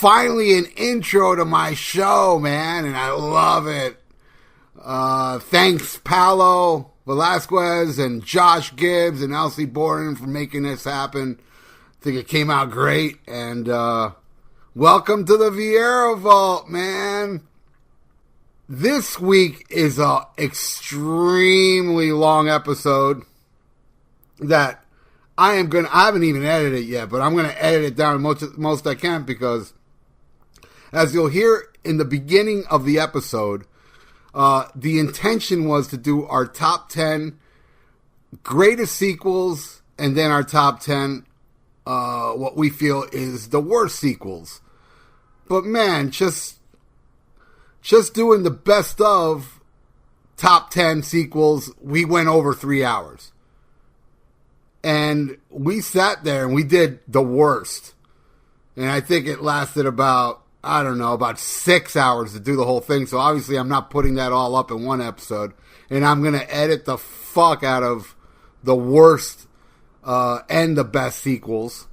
finally an intro to my show, man, and I love it. Thanks, Paolo Velasquez and Josh Gibbs and Elsie Borden for making this happen. I think it came out great, and welcome to the Vieira Vault, man. This week is an extremely long episode that I haven't even edited it yet, but I'm going to edit it down most I can, because as you'll hear in the beginning of the episode, the intention was to do our top 10 greatest sequels and then our top 10 what we feel is the worst sequels. But man, just doing the best of top 10 sequels, we went over 3 hours. And we sat there and we did the worst. And I think it lasted about 6 hours to do the whole thing. So obviously I'm not putting that all up in one episode. And I'm going to edit the fuck out of the worst and the best sequels.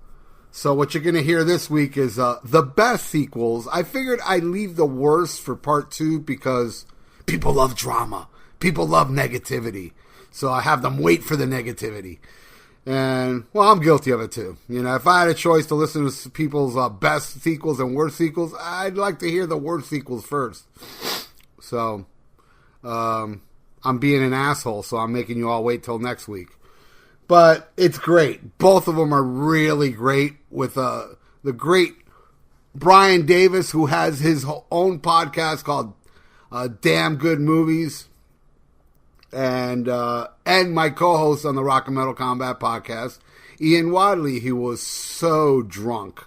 So what you're going to hear this week is the best sequels. I figured I'd leave the worst for part 2 because people love drama. People love negativity. So I have them wait for the negativity. And, well, I'm guilty of it too. You know, if I had a choice to listen to people's best sequels and worst sequels, I'd like to hear the worst sequels first. So, I'm being an asshole, so I'm making you all wait till next week. But it's great. Both of them are really great, with the great Brian Davis, who has his own podcast called Damn Good Movies. And my co-host on the Rock and Metal Combat podcast, Ian Wadley, he was so drunk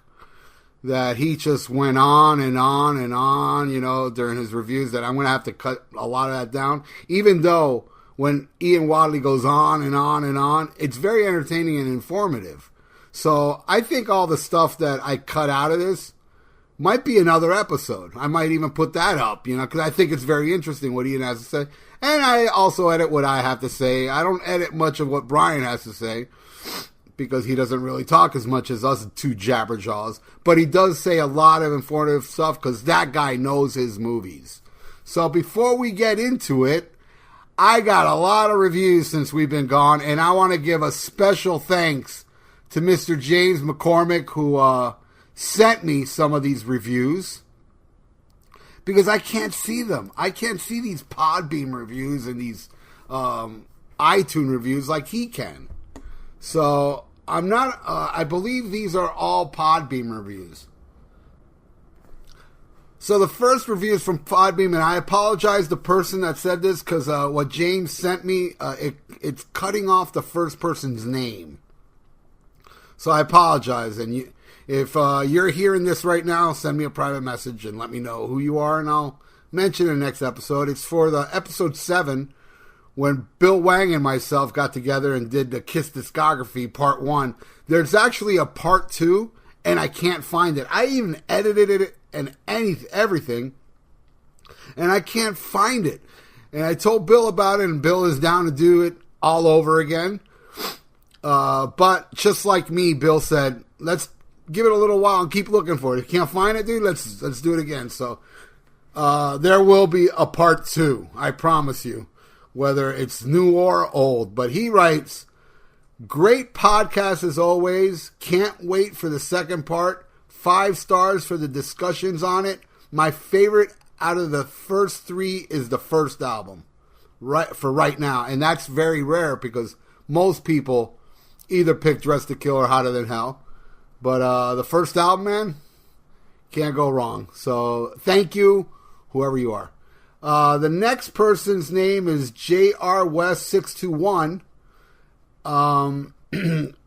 that he just went on and on and on, you know, during his reviews, that I'm going to have to cut a lot of that down. Even though when Ian Wadley goes on and on and on, it's very entertaining and informative. So I think all the stuff that I cut out of this might be another episode. I might even put that up, you know, because I think it's very interesting what Ian has to say. And I also edit what I have to say. I don't edit much of what Brian has to say, because he doesn't really talk as much as us two jabberjaws. But he does say a lot of informative stuff, because that guy knows his movies. So before we get into it, I got a lot of reviews since we've been gone, and I want to give a special thanks to Mr. James McCormick, who sent me some of these reviews, because I can't see them. I can't see these Podbeam reviews and these iTunes reviews like he can. So I'm not, I believe these are all Podbeam reviews. So the first review is from Podbeam, and I apologize to the person that said this, because what James sent me, it's cutting off the first person's name. So I apologize, and if you're hearing this right now, send me a private message and let me know who you are, and I'll mention in the next episode. It's for the episode 7, when Bill Wang and myself got together and did the Kiss discography part 1. There's actually a part 2, and I can't find it. I even edited it and everything, and I can't find it. And I told Bill about it, and Bill is down to do it all over again. But just like me, Bill said, let's give it a little while and keep looking for it. If you can't find it, dude, let's do it again. So there will be a part 2, I promise you, whether it's new or old. But he writes, great podcast as always. Can't wait for the second part. 5 stars for the discussions on it. My favorite out of the first 3 is the first album, right now. And that's very rare, because most people either pick Dress to Kill or Hotter Than Hell. But the first album, man, can't go wrong. So thank you, whoever you are. The next person's name is JR West 621.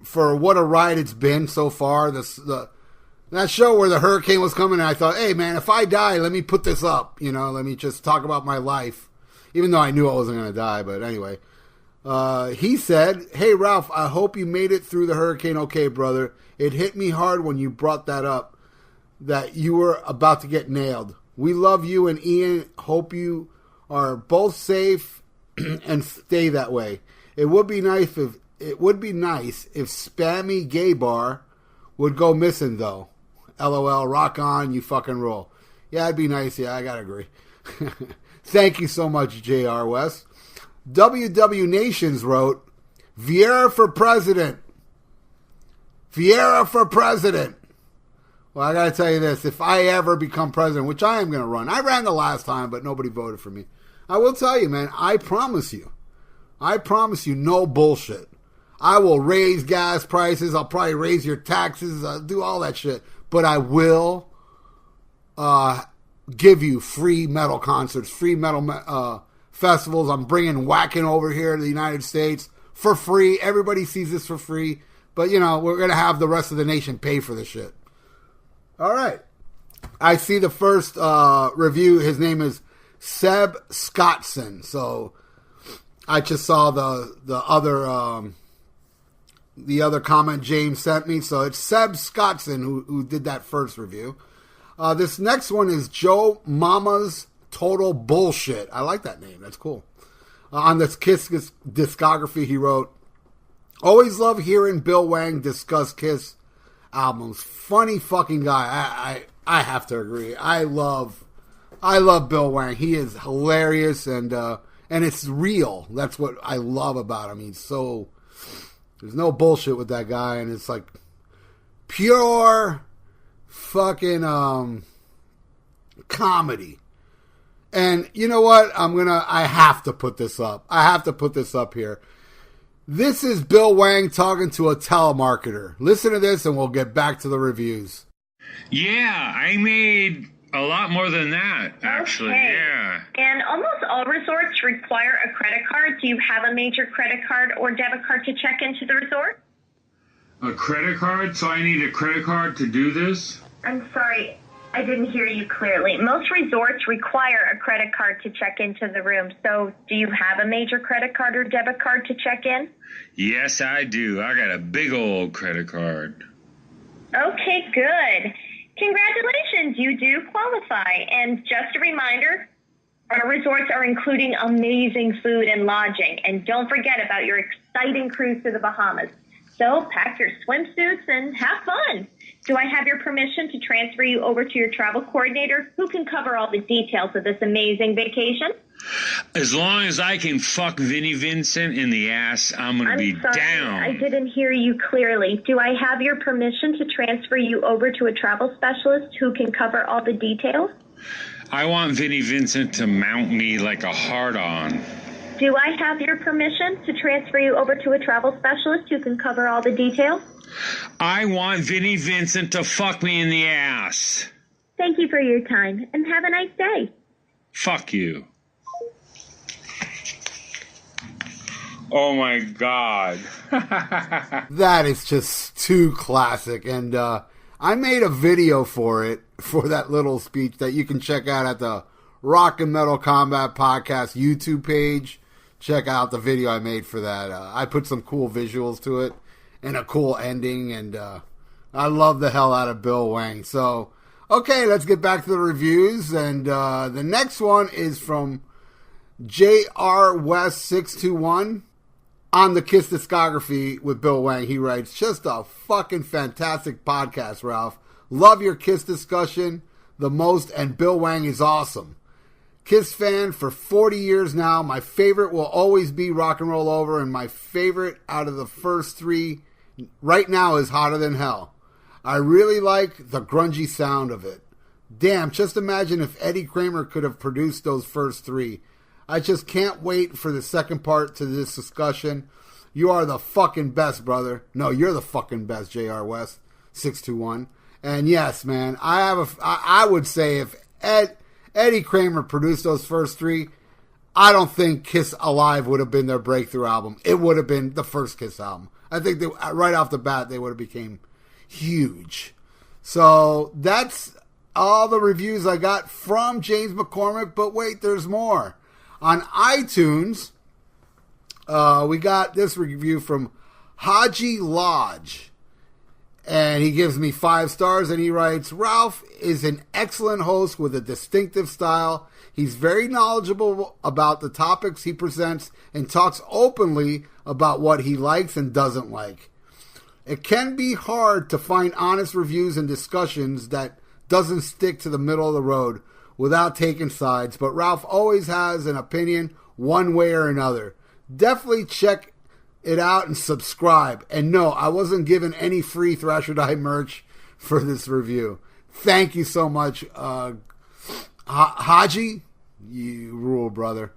For what a ride it's been so far. That show where the hurricane was coming, and I thought, hey man, if I die, let me put this up. You know, let me just talk about my life, even though I knew I wasn't going to die. But anyway, he said, hey Ralph, I hope you made it through the hurricane okay, brother. It hit me hard when you brought that up, that you were about to get nailed. We love you and Ian. Hope you are both safe and stay that way. It would be nice if Spammy Gay Bar would go missing, though. LOL, rock on, you fucking rule. Yeah, it'd be nice. Yeah, I gotta agree. Thank you so much, J.R. West. WW Nations wrote, Vieira for president. Vieira for president. Well, I gotta tell you this. If I ever become president, which I am gonna run. I ran the last time, but nobody voted for me. I will tell you, man, I promise you, no bullshit. I will raise gas prices. I'll probably raise your taxes. I'll do all that shit. But I will give you free metal concerts, free metal festivals. I'm bringing Whacking over here to the United States for free. Everybody sees this for free. But, you know, we're going to have the rest of the nation pay for this shit. All right. I see the first review. His name is Seb Scottson. So I just saw the other comment James sent me. So it's Seb Scottson who did that first review. This next one is Joe Mama's Total Bullshit. I like that name. That's cool. On this Kiss discography, he wrote, always love hearing Bill Wang discuss Kiss albums. Funny fucking guy. I have to agree. I love Bill Wang. He is hilarious and it's real. That's what I love about him. There's no bullshit with that guy, and it's like pure fucking comedy. And you know what? I have to put this up. I have to put this up here. This is Bill Wang talking to a telemarketer. Listen to this and we'll get back to the reviews. Yeah, I made a lot more than that, actually. Okay. Yeah. And almost all resorts require a credit card. Do you have a major credit card or debit card to check into the resort? A credit card? So I need a credit card to do this? I'm sorry, I didn't hear you clearly. Most resorts require a credit card to check into the room. So do you have a major credit card or debit card to check in? Yes, I do. I got a big old credit card. Okay, good. Congratulations, you do qualify. And just a reminder, our resorts are including amazing food and lodging. And don't forget about your exciting cruise to the Bahamas. So pack your swimsuits and have fun. Do I have your permission to transfer you over to your travel coordinator who can cover all the details of this amazing vacation? As long as I can fuck Vinnie Vincent in the ass, I'm going to be down. I didn't hear you clearly. Do I have your permission to transfer you over to a travel specialist who can cover all the details? I want Vinnie Vincent to mount me like a hard-on. Do I have your permission to transfer you over to a travel specialist who can cover all the details? I want Vinnie Vincent to fuck me in the ass. Thank you for your time, and have a nice day. Fuck you. Oh my God. That is just too classic. And I made a video for it, for that little speech that you can check out at the Rock and Metal Combat Podcast YouTube page. Check out the video I made for that. I put some cool visuals to it and a cool ending. And I love the hell out of Bill Wang. So, okay, let's get back to the reviews. And the next one is from J.R. West 621. On the Kiss discography with Bill Wang, he writes, just a fucking fantastic podcast, Ralph. Love your Kiss discussion the most, and Bill Wang is awesome. Kiss fan for 40 years now. My favorite will always be Rock and Roll Over, and my favorite out of the first three right now is Hotter Than Hell. I really like the grungy sound of it. Damn, just imagine if Eddie Kramer could have produced those first three. I just can't wait for the second part to this discussion. You are the fucking best, brother. No, you're the fucking best, J.R. West 621. And yes, man, I would say if Eddie Kramer produced those first three, I don't think Kiss Alive would have been their breakthrough album. It would have been the first Kiss album. I think right off the bat they would have became huge. So that's all the reviews I got from James McCormick. But wait, there's more. On iTunes, we got this review from Haji Lodge. And he gives me 5 stars and he writes, Ralph is an excellent host with a distinctive style. He's very knowledgeable about the topics he presents and talks openly about what he likes and doesn't like. It can be hard to find honest reviews and discussions that doesn't stick to the middle of the road without taking sides, but Ralph always has an opinion one way or another. Definitely check it out and subscribe. And no, I wasn't given any free Thrash or Die merch for this review. Thank you so much, Haji. You rule, brother.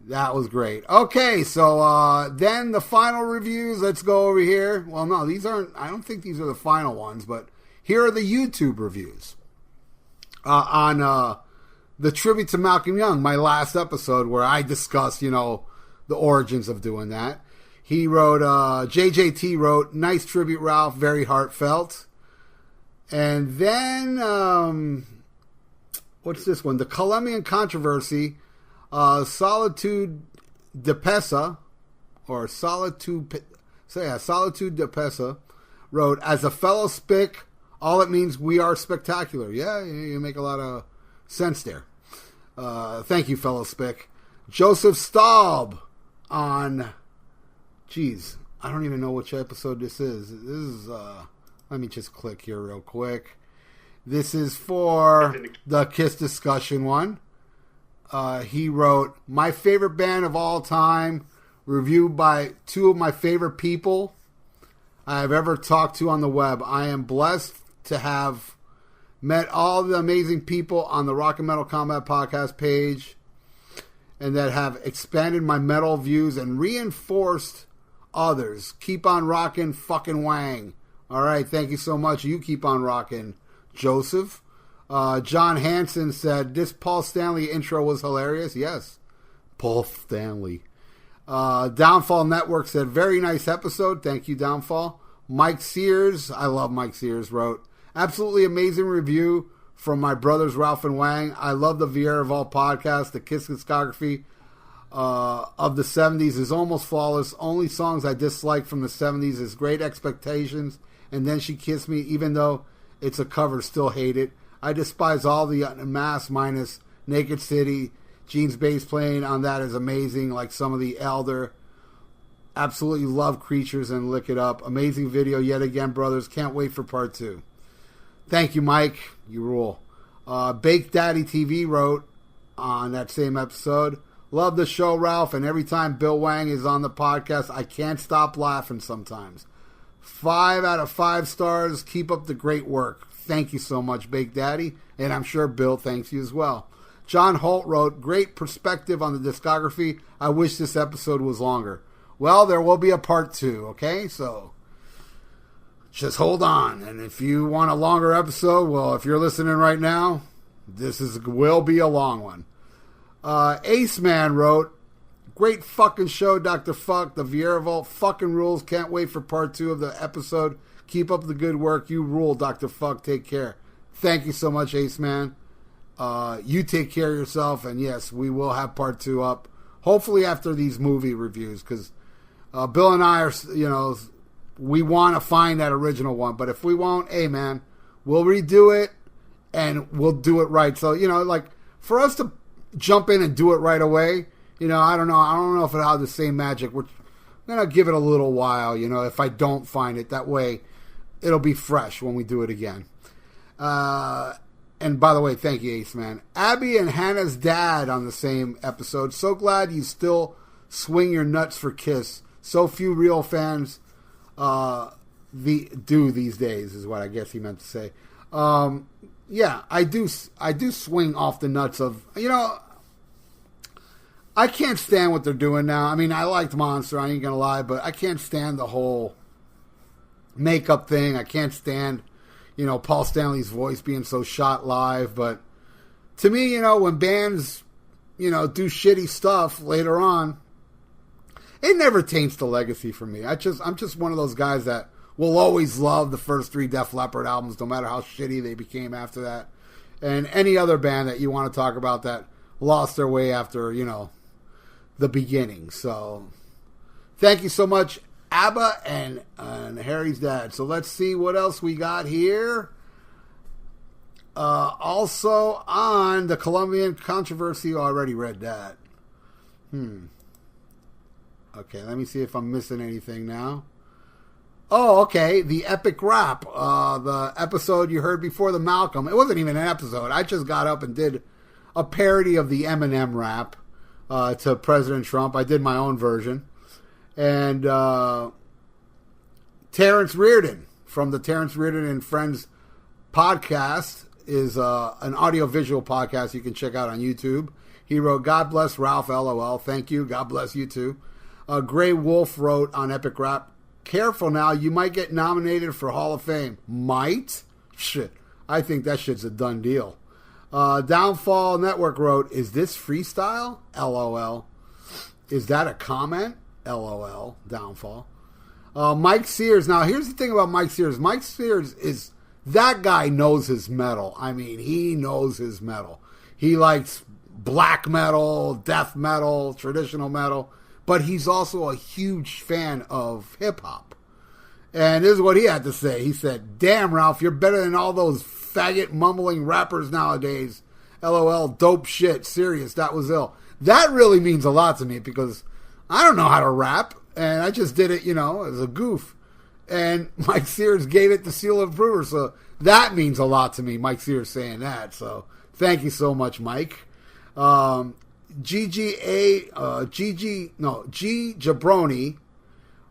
That was great. Okay, so then the final reviews. Let's go over here. Well, no, these aren't. I don't think these are the final ones, but here are the YouTube reviews on the tribute to Malcolm Young, my last episode where I discussed, the origins of doing that. He wrote, JJT wrote, nice tribute, Ralph, very heartfelt. And then, what's this one? The Colombian Controversy, Solitude de Pesa, or Solitude de Pesa, wrote, as a fellow spick, all it means we are spectacular. Yeah, you make a lot of sense there. Thank you, fellow spick. Joseph Staub on, I don't even know which episode this is. This is, let me just click here real quick. This is for the Kiss discussion one. He wrote, my favorite band of all time, reviewed by two of my favorite people I have ever talked to on the web. I am blessed to have met all the amazing people on the Rock and Metal Combat podcast page and that have expanded my metal views and reinforced others. Keep on rocking, fucking Wang. All right, thank you so much. You keep on rocking, Joseph. John Hansen said, this Paul Stanley intro was hilarious. Yes, Paul Stanley. Downfall Network said, very nice episode. Thank you, Downfall. Mike Sears, I love Mike Sears, wrote, absolutely amazing review from my brothers Ralph and Wang. I love the Vieira of all podcasts. The Kiss discography of the 70s is almost flawless. Only songs I dislike from the 70s is Great Expectations and Then She Kissed Me, even though it's a cover, still hate it. I despise all the Mass minus Naked City. Gene's bass playing on that is amazing, like some of the Elder. Absolutely love Creatures and Lick It Up. Amazing video yet again, brothers. Can't wait for part 2. Thank you, Mike. You rule. Baked Daddy TV wrote on that same episode, love the show, Ralph, and every time Bill Wang is on the podcast, I can't stop laughing sometimes. 5 out of 5 stars. Keep up the great work. Thank you so much, Baked Daddy, and I'm sure Bill thanks you as well. John Holt wrote, great perspective on the discography. I wish this episode was longer. Well, there will be a part 2, okay? So just hold on. And if you want a longer episode, well, if you're listening right now, will be a long one. Ace Man wrote, great fucking show, Dr. Fuck. The Vieira Vault fucking rules. Can't wait for part 2 of the episode. Keep up the good work. You rule, Dr. Fuck. Take care. Thank you so much, Ace Man. You take care of yourself. And yes, we will have part 2 up. Hopefully after these movie reviews. Because Bill and I are, we want to find that original one. But if we won't, hey, man, we'll redo it. And we'll do it right. So, like, for us to jump in and do it right away, I don't know if it'll have the same magic. We're going to give it a little while, if I don't find it. That way, it'll be fresh when we do it again. And by the way, thank you, Ace Man. Abby and Hannah's dad on the same episode. So glad you still swing your nuts for Kiss. So few real fans do these days, is what I guess he meant to say. Yeah, I do swing off the nuts of, I can't stand what they're doing now. I mean, I liked Monster, I ain't gonna lie, but I can't stand the whole makeup thing. I can't stand, Paul Stanley's voice being so shot live. But to me, when bands, do shitty stuff later on, it never taints the legacy for me. I'm just one of those guys that will always love the first 3 Def Leppard albums, no matter how shitty they became after that. And any other band that you want to talk about that lost their way after, the beginning. So thank you so much, ABBA and Harry's dad. So let's see what else we got here. Also on the Colombian Controversy, I already read that. Okay, let me see if I'm missing anything now. Oh, okay. The Epic Rap. The episode you heard before the Malcolm. It wasn't even an episode. I just got up and did a parody of the Eminem rap to President Trump. I did my own version. And Terrence Reardon from the Terrence Reardon and Friends podcast is an audio-visual podcast you can check out on YouTube. He wrote, God bless Ralph, LOL. Thank you. God bless you too. Gray Wolf wrote on Epic Rap, careful now, you might get nominated for Hall of Fame. Might? Shit. I think that shit's a done deal. Downfall Network wrote, is this freestyle? LOL. Is that a comment? LOL. Downfall. Mike Sears. Now, here's the thing about Mike Sears. Mike Sears is, that guy knows his metal. I mean, he knows his metal. He likes black metal, death metal, traditional metal. But he's also a huge fan of hip-hop. And this is what he had to say. He said, damn, Ralph, you're better than all those faggot mumbling rappers nowadays. LOL, dope shit, serious, that was ill. That really means a lot to me because I don't know how to rap. And I just did it, as a goof. And Mike Sears gave it the seal of approval. So that means a lot to me, Mike Sears saying that. So thank you so much, Mike. G Jabroni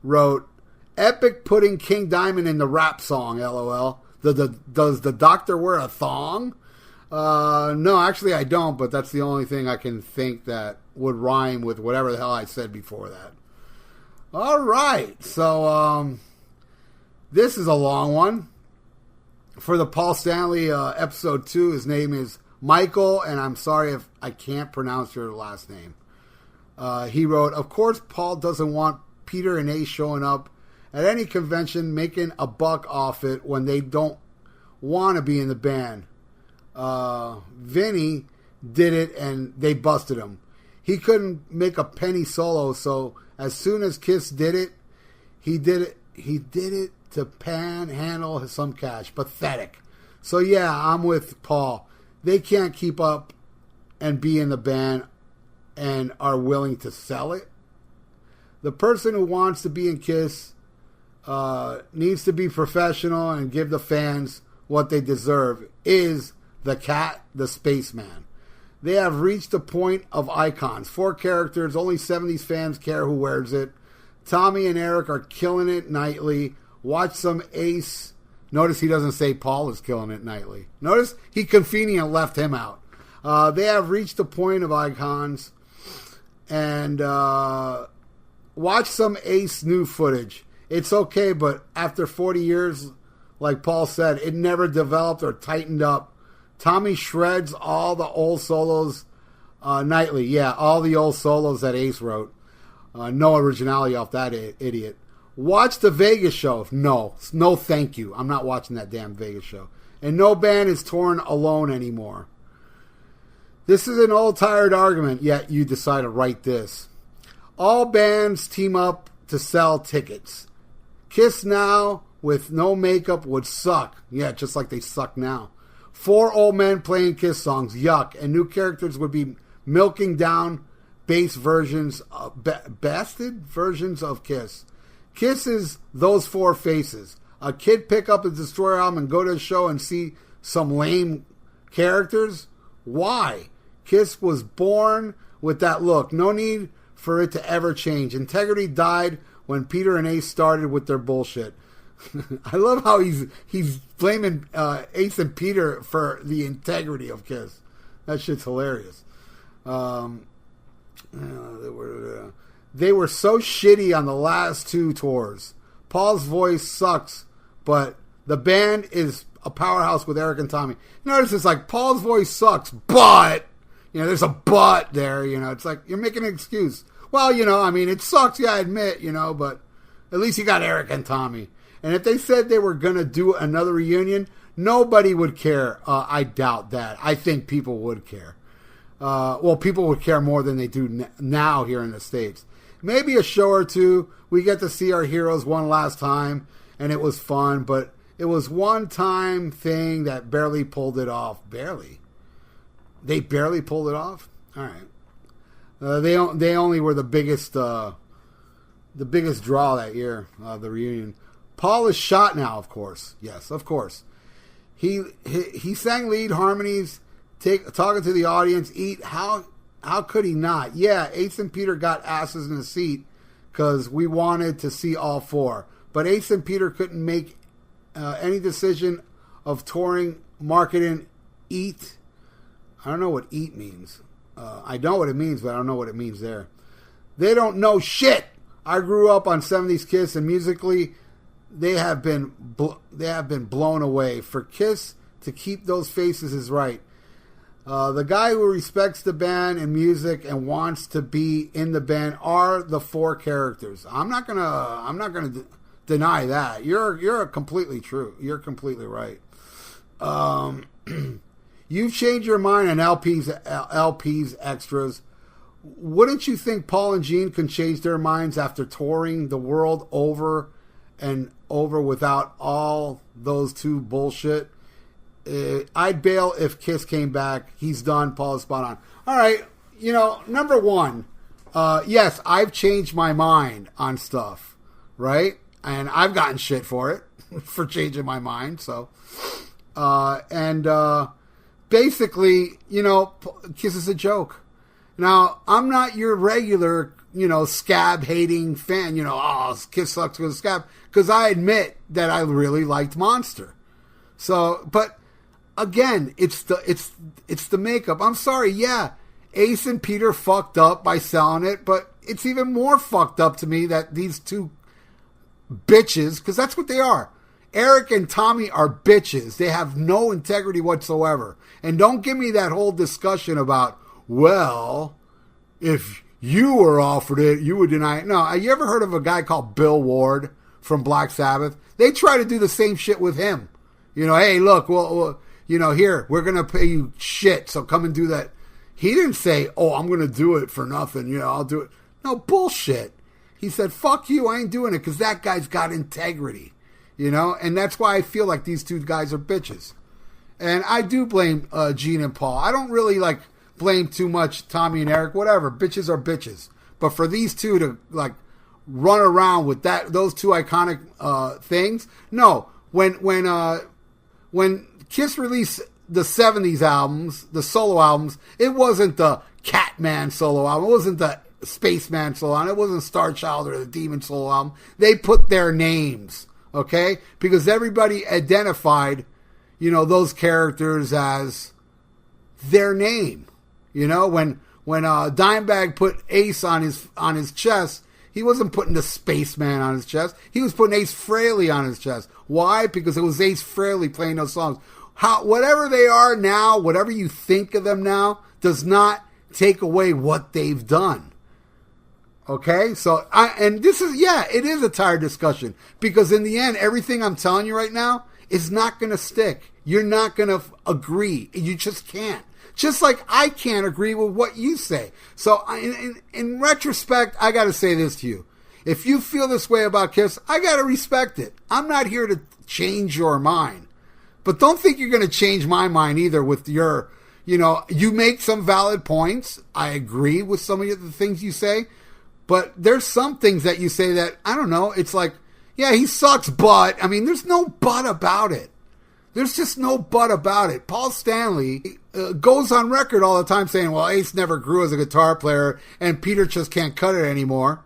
wrote, epic putting King Diamond in the rap song, LOL. Does the doctor wear a thong? No, actually I don't, but that's the only thing I can think that would rhyme with whatever the hell I said before that. All right, so this is a long one. For the Paul Stanley episode 2, his name is Michael, and I'm sorry if I can't pronounce your last name. He wrote, of course Paul doesn't want Peter and Ace showing up at any convention making a buck off it when they don't want to be in the band. Vinny did it and they busted him. He couldn't make a penny solo, so as soon as Kiss did it, he did it to panhandle some cash. Pathetic. So yeah, I'm with Paul. They can't keep up and be in the band and are willing to sell it. The person who wants to be in Kiss needs to be professional and give the fans what they deserve. Is the Cat, the Spaceman. They have reached a point of icons. 4 characters, only 70s fans care who wears it. Tommy and Eric are killing it nightly. Watch some Ace. Notice he doesn't say Paul is killing it nightly. Notice he convenient left him out. They have reached a point of icons. And watch some Ace new footage. It's okay, but after 40 years, like Paul said, it never developed or tightened up. Tommy shreds all the old solos nightly. Yeah, all the old solos that Ace wrote. No originality off that idiot. Watch the Vegas show. No, thank you. I'm not watching that damn Vegas show. And no band is touring alone anymore. This is an old tired argument, yet you decide to write this. All bands team up to sell tickets. Kiss now with no makeup would suck. Yeah, just like they suck now. 4 old men playing Kiss songs. Yuck. And new characters would be milking down bass versions, bastard versions of Kiss. Kiss is those 4 faces. A kid pick up a Destroyer album and go to a show and see some lame characters? Why? Kiss was born with that look. No need for it to ever change. Integrity died when Peter and Ace started with their bullshit. I love how he's blaming Ace and Peter for the integrity of Kiss. That shit's hilarious. They were so shitty on the last 2 tours. Paul's voice sucks, but the band is a powerhouse with Eric and Tommy. Notice it's like Paul's voice sucks, but there's a but there. It's like you're making an excuse. Well, it sucks. Yeah, I admit, but at least you got Eric and Tommy. And if they said they were going to do another reunion, nobody would care. I doubt that. I think people would care. People would care more than they do now here in the States. Maybe a show or 2. We get to see our heroes one last time, and it was fun. But it was one-time thing that barely pulled it off. Barely. They barely pulled it off? All right. They only were the biggest draw that year, the reunion. Paul is shot now, of course. Yes, of course. He sang lead harmonies, talking to the audience. How could he not? Yeah, Ace and Peter got asses in the seat because we wanted to see all four. But Ace and Peter couldn't make any decision of touring, marketing, eat. I don't know what eat means. I know what it means, but I don't know what it means there. They don't know shit. I grew up on 70s Kiss, and musically, they have been blown away. For Kiss to keep those faces is right. The guy who respects the band and music and wants to be in the band are the four characters. I'm not gonna deny that. You're completely true. You're completely right. You've changed your mind on LPs extras. Wouldn't you think Paul and Gene can change their minds after touring the world over and over without all those two bullshit? I'd bail if Kiss came back. He's done. Paul is spot on. All right. Number one, yes, I've changed my mind on stuff, right? And I've gotten shit for it, for changing my mind. So, basically, Kiss is a joke. Now, I'm not your regular, scab-hating fan, Kiss sucks with a scab, because I admit that I really liked Monster. So, but again, it's the makeup. I'm sorry, yeah, Ace and Peter fucked up by selling it, but it's even more fucked up to me that these two bitches, because that's what they are. Eric and Tommy are bitches. They have no integrity whatsoever. And don't give me that whole discussion about, well, if you were offered it, you would deny it. No, you ever heard of a guy called Bill Ward from Black Sabbath? They try to do the same shit with him. Hey, look, well, here, we're going to pay you shit, so come and do that. He didn't say, oh, I'm going to do it for nothing, I'll do it. No, bullshit. He said, fuck you, I ain't doing it, because that guy's got integrity, and that's why I feel like these two guys are bitches. And I do blame Gene and Paul. I don't really, blame too much Tommy and Eric, whatever. Bitches are bitches. But for these two to, run around with those two iconic things, no. When Kiss released the 70s albums, the solo albums, it wasn't the Catman solo album. It wasn't the Spaceman solo album. It wasn't Star Child or the Demon solo album. They put their names, okay? Because everybody identified, those characters as their name. When Dimebag put Ace on his chest, he wasn't putting the Spaceman on his chest. He was putting Ace Frehley on his chest. Why? Because it was Ace Frehley playing those songs. Whatever they are now, whatever you think of them now, does not take away what they've done. Okay? So, it is a tired discussion. Because in the end, everything I'm telling you right now is not going to stick. You're not going to agree. You just can't. Just like I can't agree with what you say. So, in retrospect, I got to say this to you. If you feel this way about Kiss, I got to respect it. I'm not here to change your mind. But don't think you're going to change my mind either with your, you make some valid points. I agree with some of the things you say. But there's some things that you say that, I don't know, it's like, yeah, he sucks, but, there's no but about it. There's just no but about it. Paul Stanley goes on record all the time saying, well, Ace never grew as a guitar player and Peter just can't cut it anymore.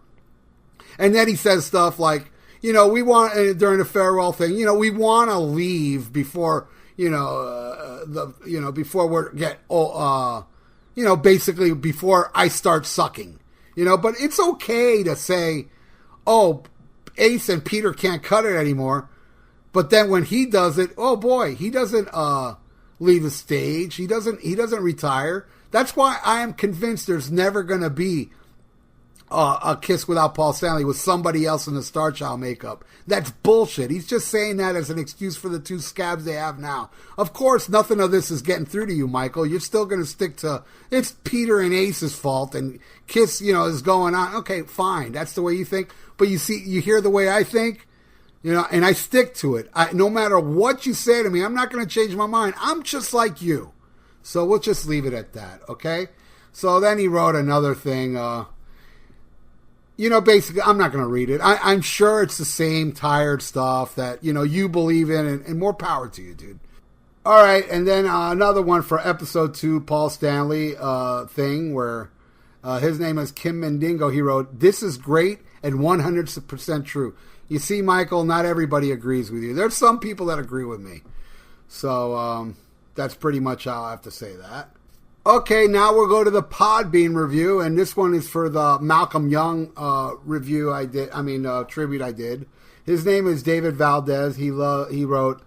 And then he says stuff like, we want, during the farewell thing, we want to leave before, before basically before I start sucking, but it's okay to say, oh, Ace and Peter can't cut it anymore. But then when he does it, oh boy, he doesn't leave the stage. He doesn't retire. That's why I am convinced there's never going to be a Kiss without Paul Stanley with somebody else in the Star Child makeup. That's bullshit. He's just saying that as an excuse for the two scabs they have now. Of course, nothing of this is getting through to you, Michael. You're still going to stick to it's Peter and Ace's fault and Kiss, is going on. Okay, fine. That's the way you think. But you hear the way I think. And I stick to it. No matter what you say to me, I'm not going to change my mind. I'm just like you. So we'll just leave it at that, okay? So then he wrote another thing. basically, I'm not going to read it. I'm sure it's the same tired stuff that, you believe in, and more power to you, dude. All right, and then another one for episode 2, Paul Stanley thing, where his name is Kim Mendingo. He wrote, "This is great and 100% true." You see, Michael, not everybody agrees with you. There's some people that agree with me. So that's pretty much how I have to say that. Okay, now we'll go to the Podbean review, and this one is for the Malcolm Young review tribute I did. His name is David Valdez. He wrote,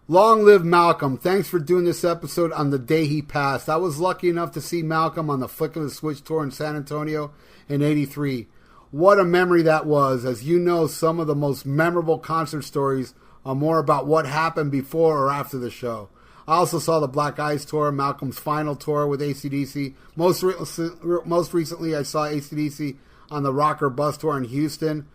"Long live Malcolm. Thanks for doing this episode on the day he passed. I was lucky enough to see Malcolm on the Flick of the Switch tour in San Antonio in '83. What a memory that was. As you know, some of the most memorable concert stories are more about what happened before or after the show. I also saw the Black Eyes tour, Malcolm's final tour with AC/DC. Most recently, I saw AC/DC on the Rocker Bus tour in Houston.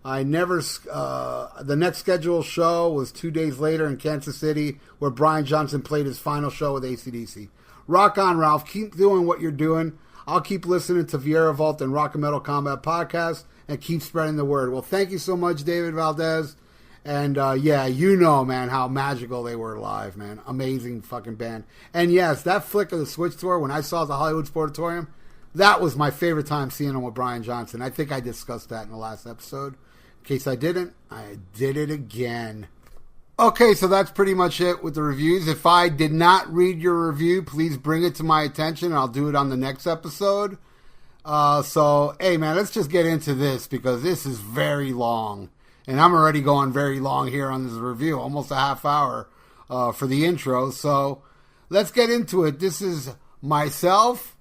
The next scheduled show was 2 days later in Kansas City, where Brian Johnson played his final show with AC/DC. Rock on, Ralph. Keep doing what you're doing. I'll keep listening to Viera Vault and Rock and Metal Combat podcast and keep spreading the word." Well, thank you so much, David Valdez. And, man, how magical they were live, man. Amazing fucking band. And, yes, that Flick of the Switch tour, when I saw the Hollywood Sportatorium, that was my favorite time seeing them with Brian Johnson. I think I discussed that in the last episode. In case I didn't, I did it again. Okay, so that's pretty much it with the reviews. If I did not read your review, please bring it to my attention, and I'll do it on the next episode. Hey, man, let's just get into this, because this is very long. And I'm already going very long here on this review, almost a half hour for the intro. So let's get into it. This is myself,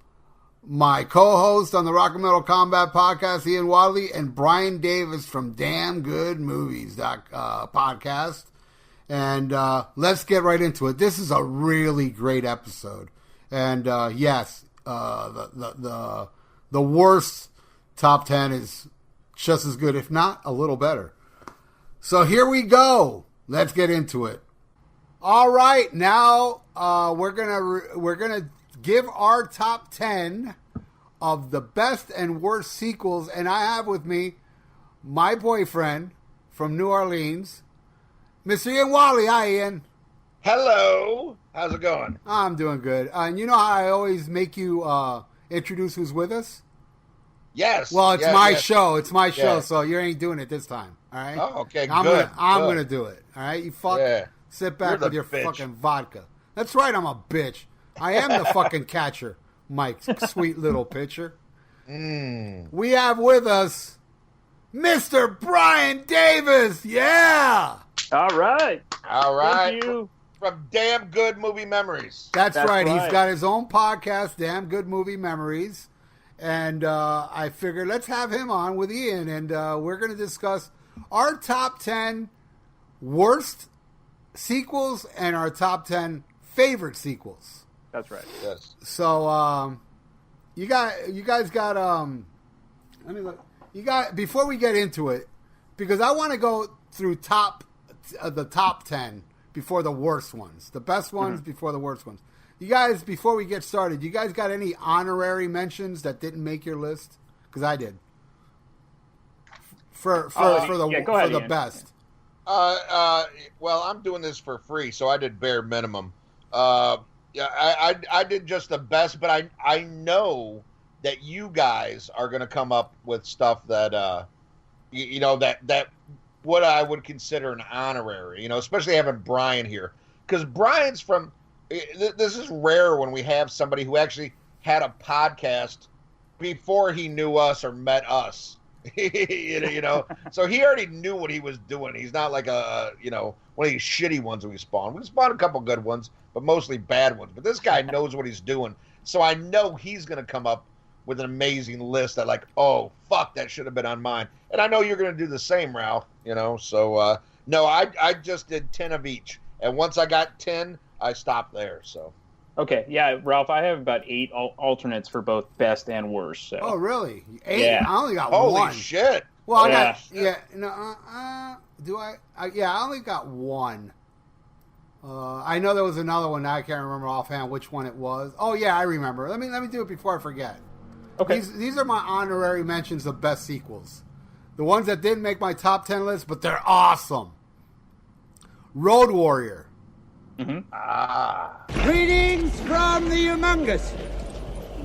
my co-host on the Rock and Metal Combat podcast, Ian Wadley, and Brian Davis from Damn Good Movies podcast. And let's get right into it. This is a really great episode. And yes, the worst top 10 is just as good, if not a little better. So here we go. Let's get into it. All right, now we're gonna give our top 10 of the best and worst sequels, and I have with me my boyfriend from New Orleans, Mr. Ian Wally. Hi, Ian. Hello. How's it going? I'm doing good. And you know how I always make you introduce who's with us? Yes. Well, it's my yes. show. It's my show, Yeah. so you ain't doing it this time. All right. Oh, okay. I'm good. gonna do it. All right. You fuck. Yeah. Sit back You're with your the bitch. fucking vodka. That's right. I'm a bitch. I am the fucking catcher, Mike. Sweet little pitcher. We have with us Mr. Brian Davis. Yeah. All right. All right. Thank you. From Damn Good Movie Memories. That's right. He's right. got his own podcast, Damn Good Movie Memories. And I figured let's have him on with Ian, and we're going to discuss our top 10 worst sequels and our top 10 favorite sequels. That's right. Yes. So you guys got let me look. Before we get into it, because I want to go through the top 10 before the worst ones, the best ones before the worst ones. You guys, before we get started, you guys got any honorary mentions that didn't make your list? Because I did. For the best. Well, I'm doing this for free, so I did bare minimum. I did just the best, but I know that you guys are going to come up with stuff that that what I would consider an honorary. Especially having Brian here, because Brian's from. This is rare when we have somebody who actually had a podcast before he knew us or met us. So he already knew what he was doing. He's not like one of these shitty ones we spawned. We spawned a couple good ones, but mostly bad ones. But this guy knows what he's doing. So I know he's going to come up with an amazing list that oh, fuck, that should have been on mine. And I know you're going to do the same, Ralph, So, no, I just did 10 of each. And once I got 10, I stopped there, so. Okay, yeah, Ralph, I have about 8 alternates for both best and worst. So. Oh, really? 8? Yeah. I only got Holy one. Shit. Well, I only got one. I know there was another one. I can't remember offhand which one it was. Oh, yeah, I remember. Let me do it before I forget. Okay. These are my honorary mentions of best sequels. The ones that didn't make my top 10 list, but they're awesome. Road Warrior. Mm-hmm. Greetings from the Humongous,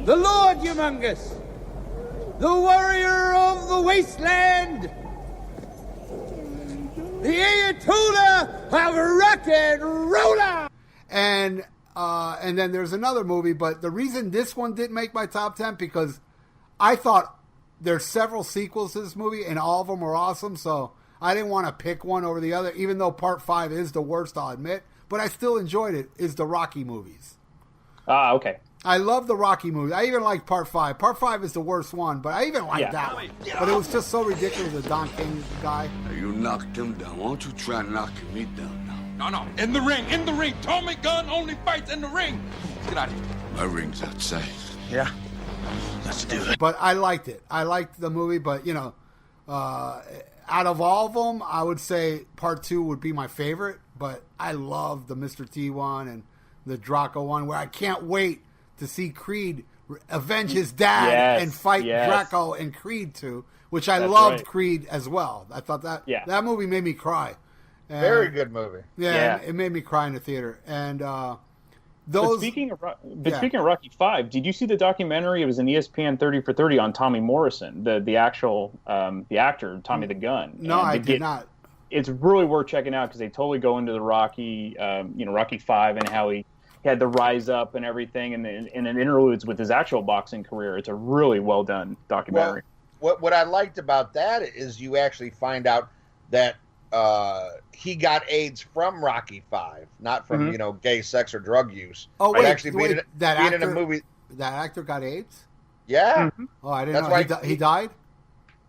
the Lord Humongous, the warrior of the wasteland, the Ayatollah of rock and roller. And then there's another movie, but the reason this one didn't make my top 10 because I thought there's several sequels to this movie and all of them were awesome, so I didn't want to pick one over the other, even though Part 5 is the worst, I'll admit, but I still enjoyed it, is the Rocky movies. Okay. I love the Rocky movies. I even like Part 5. Part 5 is the worst one, but I even like that one. But it was just so ridiculous, the Don King guy. You knocked him down. Why don't you try knocking me down now? No. In the ring. Tommy Gunn only fights in the ring. Get out of here. My ring's outside. Yeah. Let's do it. But I liked it. I liked the movie, but, out of all of them, I would say Part 2 would be my favorite, but I love the Mr. T one and the Draco one, where I can't wait to see Creed avenge his dad and fight Draco and Creed 2, which I loved Creed as well. I thought that movie made me cry. And, very good movie. Yeah, it made me cry in the theater. And But speaking of Rocky 5, did you see the documentary? It was an ESPN 30 for 30 on Tommy Morrison, the actual the actor Tommy the Gun. No, I did not. It's really worth checking out because they totally go into the Rocky, Rocky 5 and how he had the rise up and everything, and it interludes with his actual boxing career. It's a really well done documentary. Well, what I liked about that is you actually find out that he got AIDS from Rocky 5, not from gay sex or drug use. Oh wait, actually being in a movie. That actor got AIDS? Yeah. Mm-hmm. Oh, I didn't know. He died?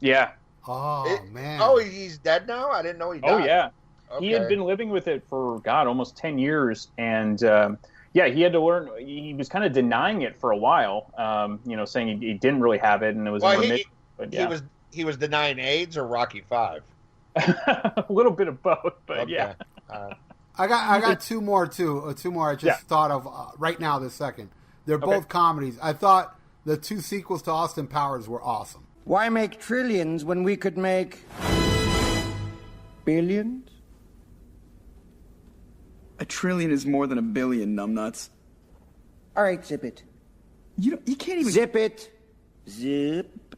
Yeah. Oh man. Oh, he's dead now? I didn't know he died. Oh yeah. Okay. He had been living with it for almost 10 years, and he had to learn. He was kind of denying it for a while, saying he didn't really have it, and it was in remission. But yeah, he was denying AIDS or Rocky 5. A little bit of both, but yeah. I got two more too. Two more I just thought of right now this second. They're both comedies. I thought the two sequels to Austin Powers were awesome. Why make trillions when we could make billions? A trillion is more than a billion, numbnuts. All right, zip it. You can't even... Zip it. Zip.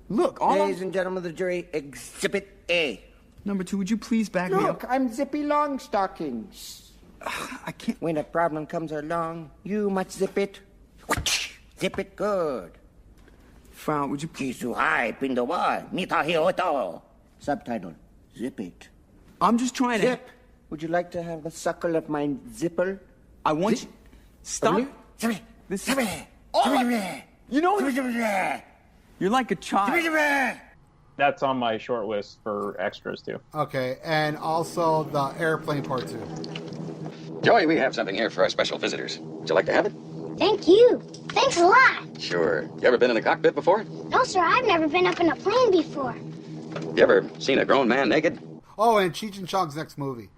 Look, Ladies and gentlemen of the jury, Exhibit A. Number 2, would you please back me up? Look, I'm Zippy Longstockings. I can't... When a problem comes along, you must zip it. Zip it good. Frau, would you please... Subtitle, zip it. I'm just trying to... Zip. Would you like to have the suckle of my zipper? I want you... Stop. This is... You know... You're like a child. That's on my short list for extras too. Okay, and also the Airplane Part 2. Joey, we have something here for our special visitors. Would you like to have it? Thank you. Thanks a lot. Sure. You ever been in a cockpit before? No, sir, I've never been up in a plane before. You ever seen a grown man naked? Oh, and Cheech and Chong's next movie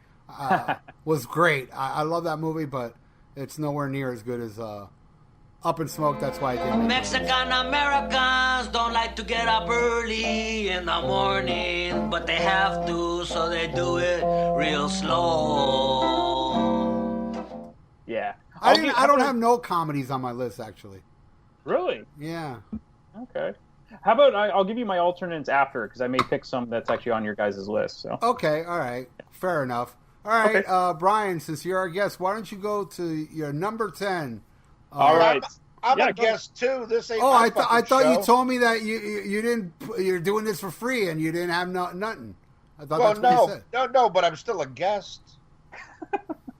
was great. I love that movie, but it's nowhere near as good as Up in Smoke. That's why I did it. Mexican Americans don't like to get up early in the morning, but they have to, so they do it real slow. Yeah. I don't have no comedies on my list, actually. Really? Yeah. Okay. How about I'll give you my alternates after, because I may pick some that's actually on your guys' list. So. Okay, all right. Fair enough. All right, okay. Brian, since you're our guest, why don't you go to your number 10? All right. I'm a guest too. This ain't. I thought you told me that you didn't. You're doing this for free and you didn't have nothing. I thought that's what you said. No, but I'm still a guest.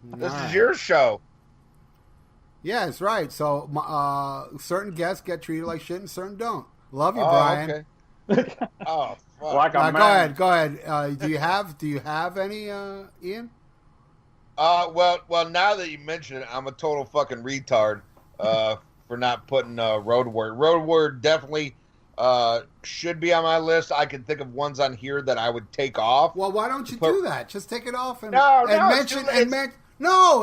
This is your show. Yeah, that's right. So certain guests get treated like shit and certain don't. Love you, Brian. Okay. Oh, fuck. Like a man. Go ahead. Do you have any, Ian? Well, now that you mention it, I'm a total fucking retard for not putting Road Warrior. Road Warrior definitely should be on my list. I can think of ones on here that I would take off. Well, why don't you do that? Just take it off No,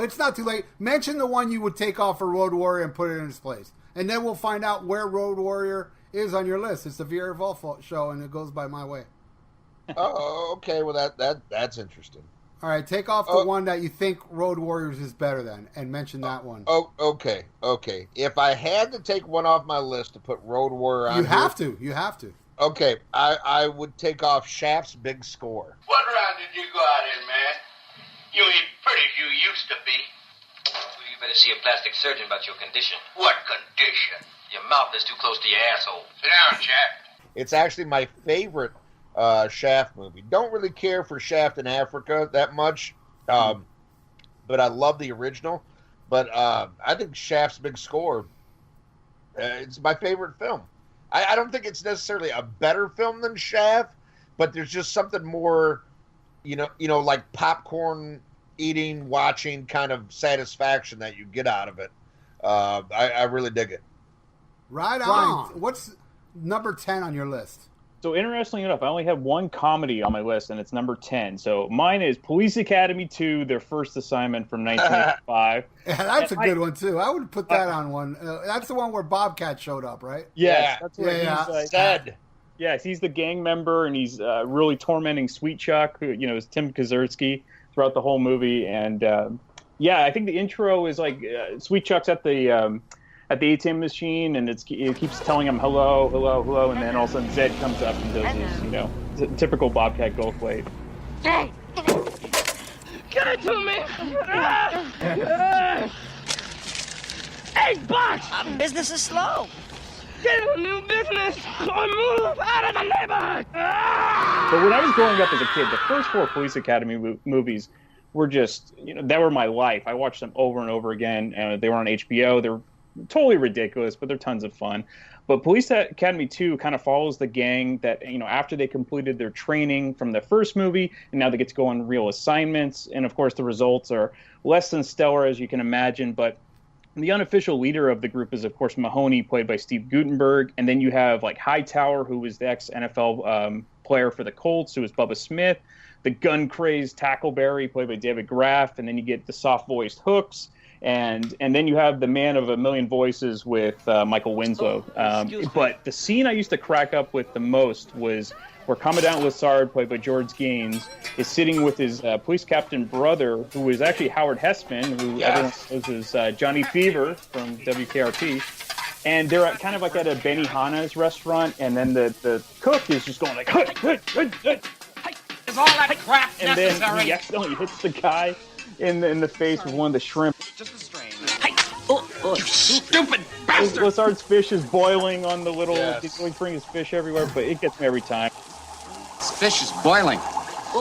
it's not too late. Mention the one you would take off for Road Warrior and put it in its place, and then we'll find out where Road Warrior is on your list. It's the Vera Wolf show, and it goes by My Way. Oh, okay. Well, that's interesting. All right, take off the one that you think Road Warriors is better than, and mention that one. Oh, okay. If I had to take one off my list to put Road Warrior on, you have to. Okay, I would take off Shaft's Big Score. What round did you go out in, man? You ain't pretty as you used to be. Well, you better see a plastic surgeon about your condition. What condition? Your mouth is too close to your asshole. Sit down, Shaft. It's actually my favorite Shaft movie. Don't really care for Shaft in Africa that much, but I love the original. But I think Shaft's Big Score, it's my favorite film. I don't think it's necessarily a better film than Shaft, but there's just something more, you know, like popcorn eating, watching kind of satisfaction that you get out of it. I really dig it. Right on. What's number 10 on your list? So interestingly enough, I only have one comedy on my list, and it's number 10. So mine is Police Academy 2, Their First Assignment from 1985. Yeah, that's a good one, too. I would put that on one. That's the one where Bobcat showed up, right? Yes, that's where he's dead. Yes, he's the gang member, and he's really tormenting Sweet Chuck, who, you know, is Tim Kaczynski throughout the whole movie. And, I think the intro is like Sweet Chuck's at the ATM machine, and it keeps telling him hello, hello, hello, and then all of a sudden Zed comes up and does this, you know, typical Bobcat Goldthwait. Hey! Give it to me! Hey, boss! Business is slow. Get a new business or move out of the neighborhood! But when I was growing up as a kid, the first 4 Police Academy movies were just, you know, they were my life. I watched them over and over again. They were on HBO. They're totally ridiculous, but they're tons of fun. But Police Academy 2 kind of follows the gang that, you know, after they completed their training from the first movie, and now they get to go on real assignments. And of course, the results are less than stellar, as you can imagine. But the unofficial leader of the group is, of course, Mahoney, played by Steve Guttenberg. And then you have like Hightower, who was the ex-NFL player for the Colts, who was Bubba Smith. The gun-crazed Tackleberry, played by David Graff. And then you get the soft-voiced Hooks. And then you have the man of a million voices with Michael Winslow. But the scene I used to crack up with the most was where Commandant Lassard, played by George Gaines, is sitting with his police captain brother, who is actually Howard Hessman, who everyone knows as Johnny Fever from WKRP. And they're kind of like at a Benihana's restaurant, and then the cook is just going like, Is all that crap and necessary? then he accidentally hits the guy in the face with one of the shrimp. Just a strain. Hey! You stupid bastard! Lassard's fish is boiling on the little... Yes. He's going to bring his fish everywhere, but it gets me every time. This fish is boiling.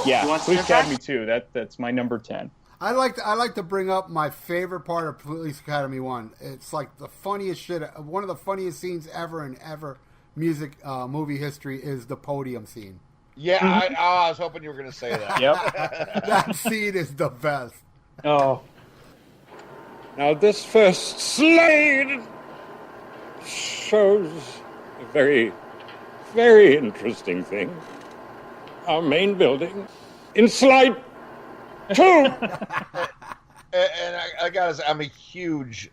Yeah, Police Academy 2. That's my number 10. I like to bring up my favorite part of Police Academy 1. It's like the funniest shit. One of the funniest scenes ever in music movie history is the podium scene. Yeah, I was hoping you were going to say that. Yep. That scene is the best. Oh. Now this first slide shows a very, very interesting thing. Our main building in slide 2. And I gotta say, I'm a huge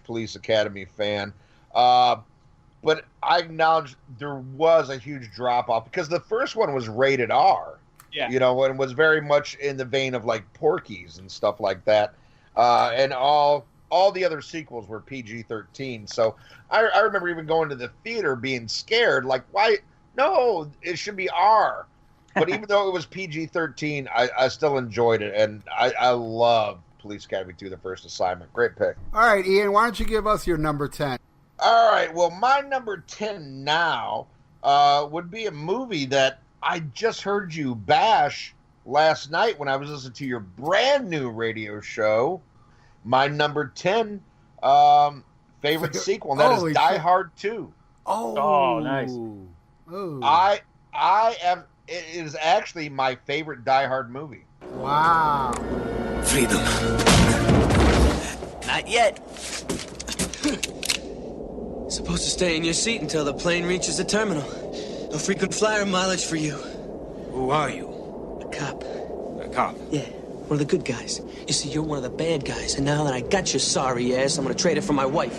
Police Academy fan. But I acknowledge there was a huge drop-off because the first one was rated R. Yeah. You know, and was very much in the vein of like Porky's and stuff like that. And all the other sequels were PG-13. So I remember even going to the theater being scared, like, why? No, it should be R. But even though it was PG-13, I still enjoyed it. And I love Police Academy 2, The First Assignment. Great pick. All right, Ian, why don't you give us your number 10? All right, well, my number 10 now would be a movie that I just heard you bash last night when I was listening to your brand new radio show. My number 10 favorite sequel, and that is Die Hard 2. Oh, nice. Ooh. I am. It is actually my favorite Die Hard movie. Wow. Freedom. Not yet. Supposed to stay in your seat until the plane reaches the terminal. No frequent flyer mileage for you. Who are you? A cop. A cop? Yeah, one of the good guys. You see, you're one of the bad guys, and now that I got your sorry ass, I'm gonna trade it for my wife.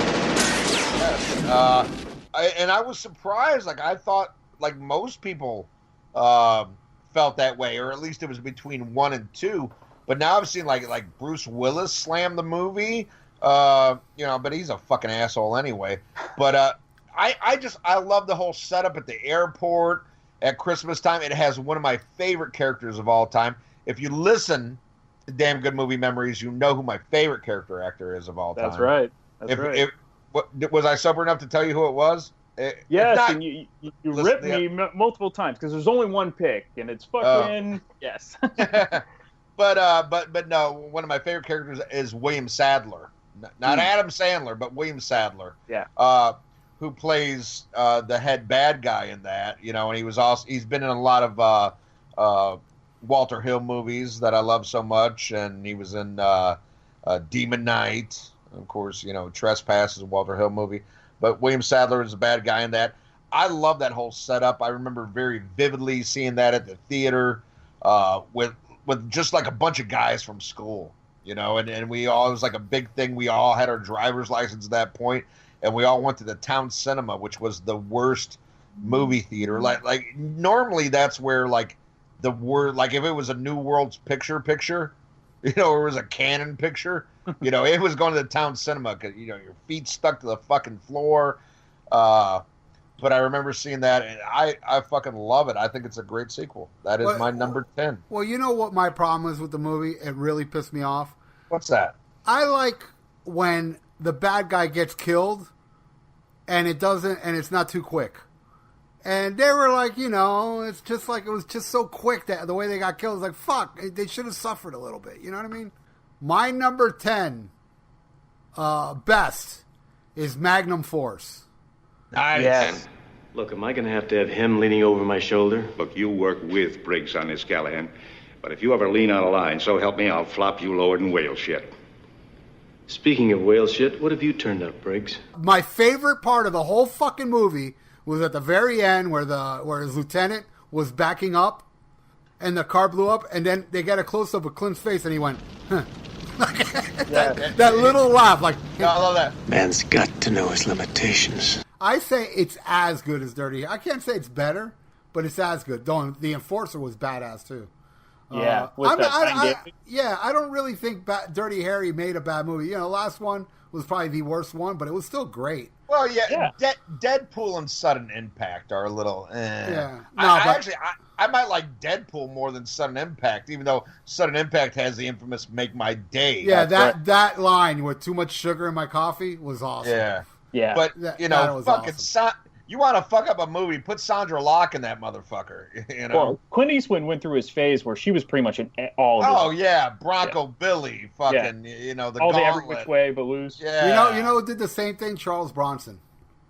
I was surprised. Like I thought, like most people felt that way, or at least it was between 1 and 2. But now I've seen like Bruce Willis slam the movie. But he's a fucking asshole anyway. But I love the whole setup at the airport at Christmas time. It has one of my favorite characters of all time. If you listen to Damn Good Movie Memories, you know who my favorite character actor is of all time. That's right. That's right. Was I sober enough to tell you who it was? Yes, and you ripped me multiple times because there's only one pick, and it's fucking yes. But no, one of my favorite characters is William Sadler, not Adam Sandler, but William Sadler. Yeah. Who plays the head bad guy in that? And he's been in a lot of Walter Hill movies that I love so much, and he was in Demon Knight, of course. Trespass is a Walter Hill movie, but William Sadler is a bad guy in that. I love that whole setup. I remember very vividly seeing that at the theater with just like a bunch of guys from school, and we all, it was like a big thing. We all had our driver's license at that point, and we all went to the town cinema, which was the worst movie theater. Like normally that's where like the word, like if it was a New World's picture, or it was a Canon picture, it was going to the town cinema because, your feet stuck to the fucking floor. But I remember seeing that, and I fucking love it. I think it's a great sequel. That is my number 10. Well, you know what my problem is with the movie? It really pissed me off. What's that? I like when the bad guy gets killed, and it's not too quick. And they were like, it's just like, it was just so quick that the way they got killed was like, fuck, they should have suffered a little bit. You know what I mean? My number 10 best is Magnum Force. Nice. Yes. Look, am I going to have him leaning over my shoulder? Look, you work with Briggs on this, Callahan. But if you ever lean out of line, so help me, I'll flop you lower than whale shit. Speaking of whale shit, what have you turned up, Briggs? My favorite part of the whole fucking movie was at the very end where his lieutenant was backing up and the car blew up, and then they got a close-up of Clint's face and he went, huh. that little laugh, like, no, I love that. Man's got to know his limitations. I say it's as good as Dirty. I can't say it's better, but it's as good. The Enforcer was badass too. Yeah, I don't really think Dirty Harry made a bad movie. The last one was probably the worst one, but it was still great. Well, yeah. Deadpool and Sudden Impact are a little. Yeah, I might like Deadpool more than Sudden Impact, even though Sudden Impact has the infamous "Make My Day." Yeah, that line with too much sugar in my coffee was awesome. Yeah. But fucking awesome. You want to fuck up a movie? Put Sandra Locke in that motherfucker. Well, Clint Eastwood went through his phase where she was pretty much in all of his. Oh yeah, Bronco Billy, fucking the all Gauntlet. The Every Which Way But Loose. Yeah. You know who did the same thing? Charles Bronson.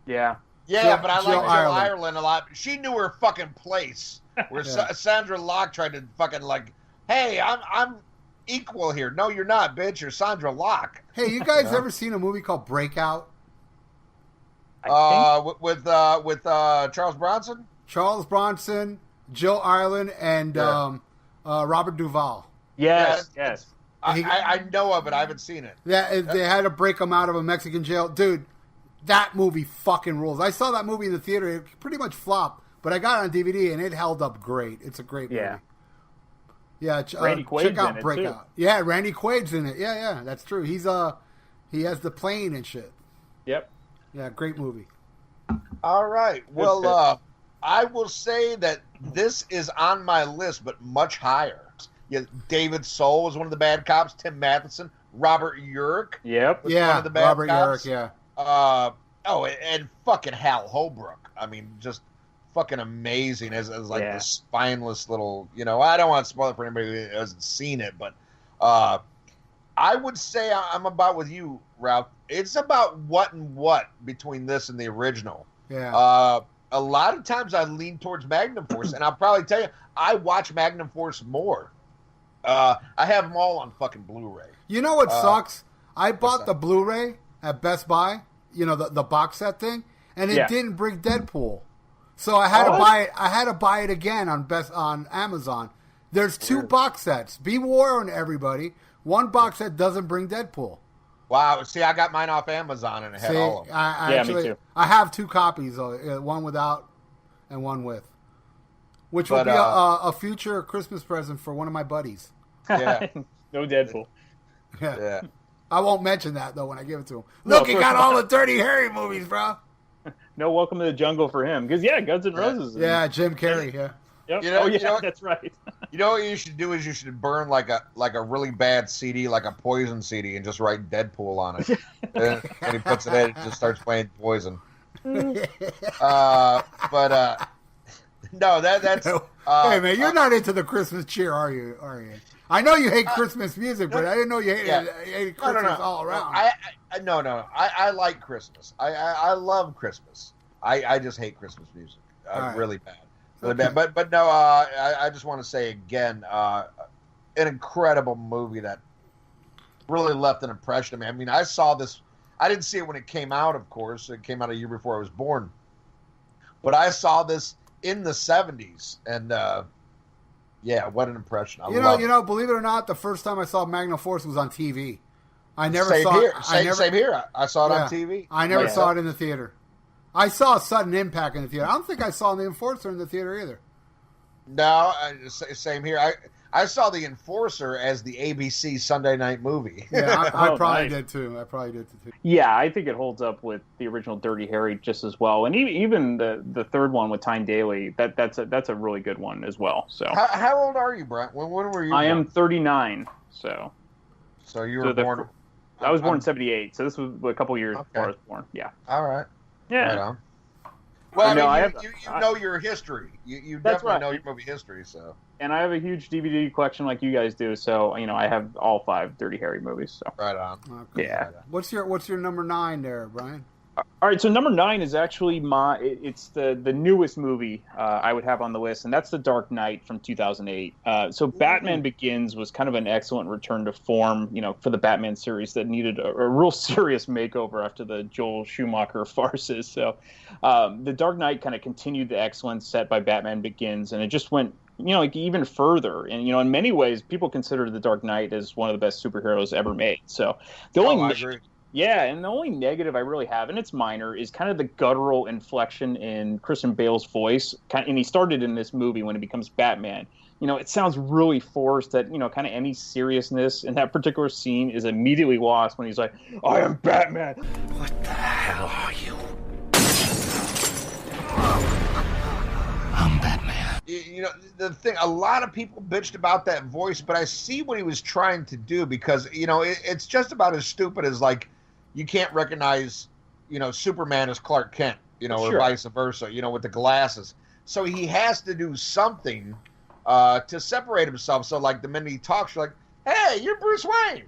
Yeah. Yeah, but I like Jill Ireland a lot. She knew her fucking place. Where Sandra Locke tried to fucking like, hey, I'm equal here. No, you're not, bitch. You're Sandra Locke. Hey, you guys ever seen a movie called Breakout? With Charles Bronson? Charles Bronson, Jill Ireland, and Robert Duvall. Yes. I know of it. I haven't seen it. Yeah, they had to break him out of a Mexican jail. Dude, that movie fucking rules. I saw that movie in the theater. It pretty much flopped, but I got it on DVD, and it held up great. It's a great movie. Yeah, Randy Quaid's check out in Breakout. It too. Yeah, Randy Quaid's in it. Yeah, that's true. He has the plane and shit. Yep. Yeah, great movie. All right. Well, I will say that this is on my list, but much higher. Yeah, David Soul was one of the bad cops. Tim Matheson, Robert Urich. Yep. Was one of the bad Robert cops. Urich. Yeah. And fucking Hal Holbrook. I mean, just fucking amazing as like the spineless little. I don't want to spoil it for anybody who hasn't seen it, but I would say I'm about with you, Ralph. It's about what between this and the original. Yeah. A lot of times I lean towards Magnum Force, and I'll probably tell you, I watch Magnum Force more. I have them all on fucking Blu-ray. You know what sucks? I bought the Blu-ray at Best Buy, the box set thing, and it didn't bring Deadpool. So I had to buy it. I had to buy it again on Amazon. There's two box sets. Be warned, everybody. One box set doesn't bring Deadpool. Wow. See, I got mine off Amazon and it had all of them. Me too. I have 2 copies, one without and one with, which will be a future Christmas present for one of my buddies. Yeah. No Deadpool. Yeah. I won't mention that, though, when I give it to him. Look, he got all the Dirty Harry movies, bro. No Welcome to the Jungle for him. Because, Guns N' Roses. Yeah, Jim Carrey, yeah. Yep. That's right. You know what you should do is you should burn like a really bad CD, like a Poison CD, and just write Deadpool on it. and he puts it in and just starts playing Poison. No, that's. Hey man, you're not into the Christmas cheer, are you? I know you hate Christmas music, but I didn't know you hated Christmas all around. No. I like Christmas. I love Christmas. I just hate Christmas music. Really bad. Really bad. But no, I just want to say again, an incredible movie that really left an impression on me. I mean, I saw this. I didn't see it when it came out, of course. It came out a year before I was born. But I saw this in the 70s, and what an impression! You know, believe it or not, the first time I saw Magnum Force was on TV. I never same saw here. it. Same here. I saw it on TV. I never saw it in the theater. I saw Sudden Impact in the theater. I don't think I saw The Enforcer in the theater either. No, same here. I saw The Enforcer as the ABC Sunday night movie. Yeah, I probably did too. Yeah, I think it holds up with the original Dirty Harry just as well, and even the third one with Tyne Daly. That's a really good one as well. So, how old are you, Brent? When were you? I am 39. So you were born. I was born in 78, so this was a couple years before I was born. Yeah. All right. Yeah. Right on. Well, you know your history. You definitely know your movie history. So. And I have a huge DVD collection like you guys do. So I have all 5 Dirty Harry movies. So. Right on. Okay. Yeah. What's your number 9 there, Brian? All right, so number 9 is actually it's the newest movie I would have on the list, and that's The Dark Knight from 2008. So Batman Begins was kind of an excellent return to form, for the Batman series that needed a real serious makeover after the Joel Schumacher farces. So The Dark Knight kind of continued the excellence set by Batman Begins, and it just went even further. And, in many ways, people consider The Dark Knight as one of the best superheroes ever made. So I agree. Yeah, and the only negative I really have, and it's minor, is kind of the guttural inflection in Christian Bale's voice. And he started in this movie when he becomes Batman. It sounds really forced that, kind of any seriousness in that particular scene is immediately lost when he's like, I am Batman. What the hell are you? I'm Batman. The thing, a lot of people bitched about that voice, but I see what he was trying to do because, it's just about as stupid as, like, you can't recognize, Superman as Clark Kent, or vice versa, with the glasses. So he has to do something to separate himself. So, like, the minute he talks, you're like, hey, you're Bruce Wayne.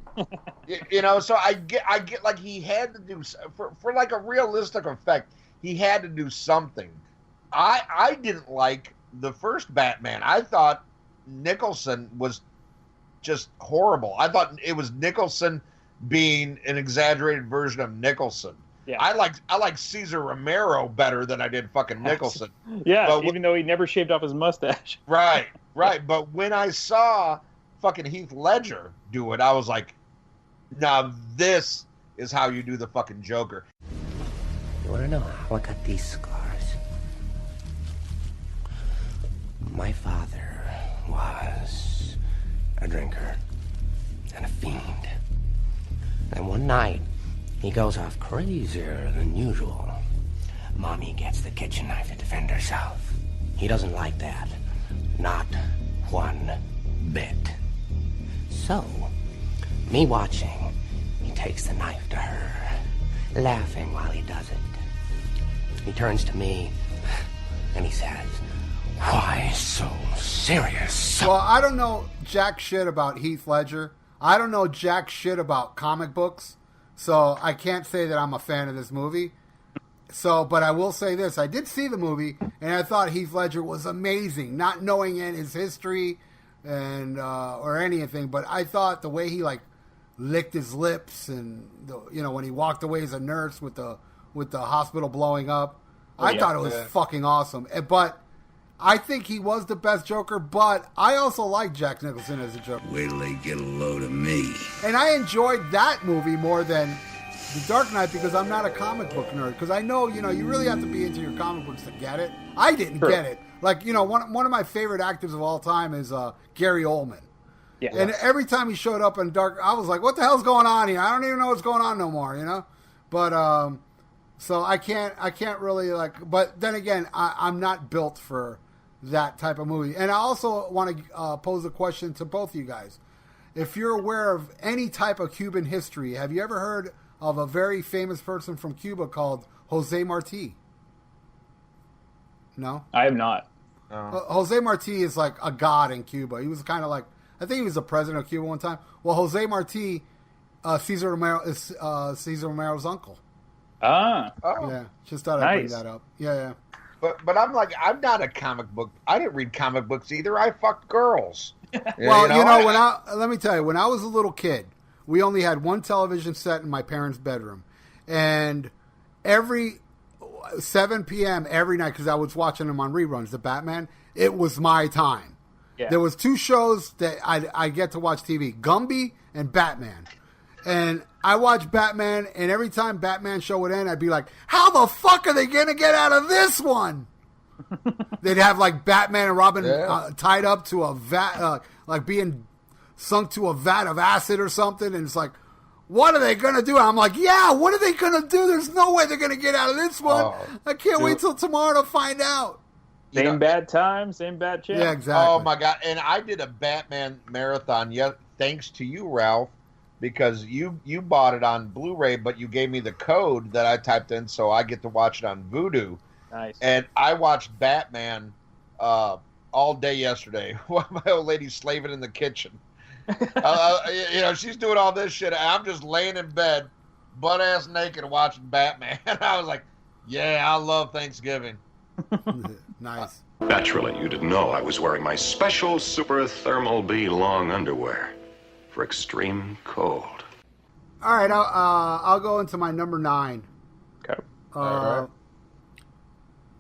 So I get like he had to do, for like a realistic effect, he had to do something. I didn't like the first Batman. I thought Nicholson was just horrible. I thought it was Nicholson being an exaggerated version of Nicholson. Yeah. I like Cesar Romero better than I did fucking Nicholson. Yeah, but even though he never shaved off his mustache. Right. But when I saw fucking Heath Ledger do it, I was like, now this is how you do the fucking Joker. You want to know how I got these scars? My father was a drinker and a fiend. And one night, he goes off crazier than usual. Mommy gets the kitchen knife to defend herself. He doesn't like that. Not one bit. So, me watching, he takes the knife to her, laughing while he does it. He turns to me, and he says, why so serious? Well, I don't know jack shit about Heath Ledger. I don't know jack shit about comic books. So I can't say that I'm a fan of this movie. But I will say this. I did see the movie, and I thought Heath Ledger was amazing, not knowing his history and or anything. But I thought the way he, like, licked his lips and, when he walked away as a nurse with the hospital blowing up, I thought it was fucking awesome. But I think he was the best Joker, but I also like Jack Nicholson as a Joker. Wait till they get a load of me. And I enjoyed that movie more than The Dark Knight because I'm not a comic book nerd. Because I know, you really have to be into your comic books to get it. I didn't get it. Like, one of my favorite actors of all time is Gary Oldman. Yeah. And every time he showed up in Dark, I was like, what the hell's going on here? I don't even know what's going on no more, But, so I can't really, but then again, I'm not built for that type of movie. And I also want to pose a question to both of you guys. If you're aware of any type of Cuban history, have you ever heard of a very famous person from Cuba called Jose Marti? No? I have not. Jose Marti is like a god in Cuba. He was kind of like, I think he was the president of Cuba one time. Well, Jose Marti, Cesar Romero, is Cesar Romero's uncle. Ah. Oh. Yeah, just thought I'd bring that up. Yeah. But I'm not a comic book. I didn't read comic books either. I fucked girls. Well, let me tell you, when I was a little kid, we only had one television set in my parents' bedroom. And every 7 p.m. every night, because I was watching them on reruns, the Batman, it was my time. Yeah. There was 2 shows that I get to watch TV, Gumby and Batman. And I watched Batman, and every time Batman show would end, I'd be like, how the fuck are they going to get out of this one? They'd have, like, Batman and Robin tied up to a vat, like being sunk to a vat of acid or something, and it's like, what are they going to do? And I'm like, yeah, what are they going to do? There's no way they're going to get out of this one. I can't wait till tomorrow to find out. Same bad time, same bad chance. Yeah, exactly. Oh, my God. And I did a Batman marathon, thanks to you, Ralph. Because you bought it on Blu-ray, but you gave me the code that I typed in, so I get to watch it on Vudu. Nice. And I watched Batman all day yesterday while my old lady's slaving in the kitchen. She's doing all this shit. And I'm just laying in bed, butt-ass naked, watching Batman. And I was like, yeah, I love Thanksgiving. Nice. Naturally, you didn't know I was wearing my special Super Thermal B long underwear. For extreme cold. All right, I'll go into my number 9. Okay.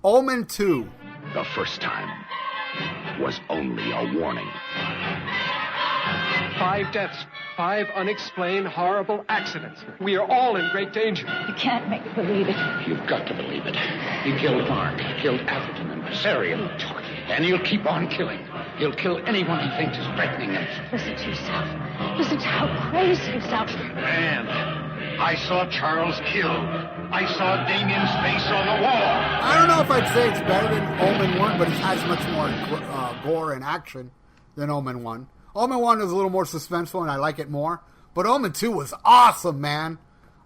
Omen 2. The first time was only a warning. 5 deaths, 5 unexplained horrible accidents. We are all in great danger. You can't make me believe it. You've got to believe it. He killed Mark, killed Atherton and Bessarion. And he'll keep on killing. He'll kill anyone he thinks is threatening him. Listen to yourself. Listen to how crazy you sound. And I saw Charles killed. I saw Damien's face on the wall. I don't know if I'd say it's better than Omen 1, but it has much more gore and action than Omen 1. Omen 1 is a little more suspenseful, and I like it more. But Omen 2 was awesome, man.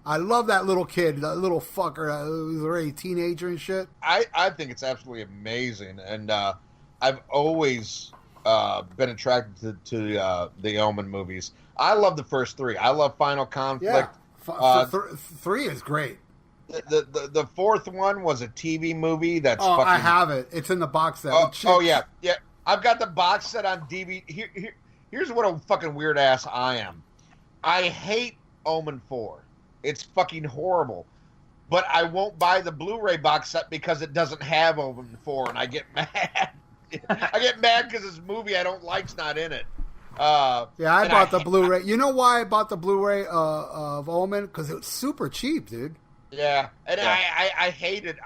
I love that little kid, that little fucker who's already a teenager and shit. I think it's absolutely amazing, and I've always been attracted to the Omen movies. I love the first 3. I love Final Conflict. Yeah, 3 is great. The 4th one was a TV movie. That's fucking... I have it. It's in the box set. Yeah. I've got the box set on DVD. Here's what a fucking weird ass I am. I hate Omen 4. It's fucking horrible. But I won't buy the Blu-ray box set because it doesn't have Omen 4, and I get mad. I get mad because this movie I don't like's not in it. I bought the Blu-ray. You know why I bought the Blu-ray of Omen? Because it was super cheap, dude. Yeah, and I hated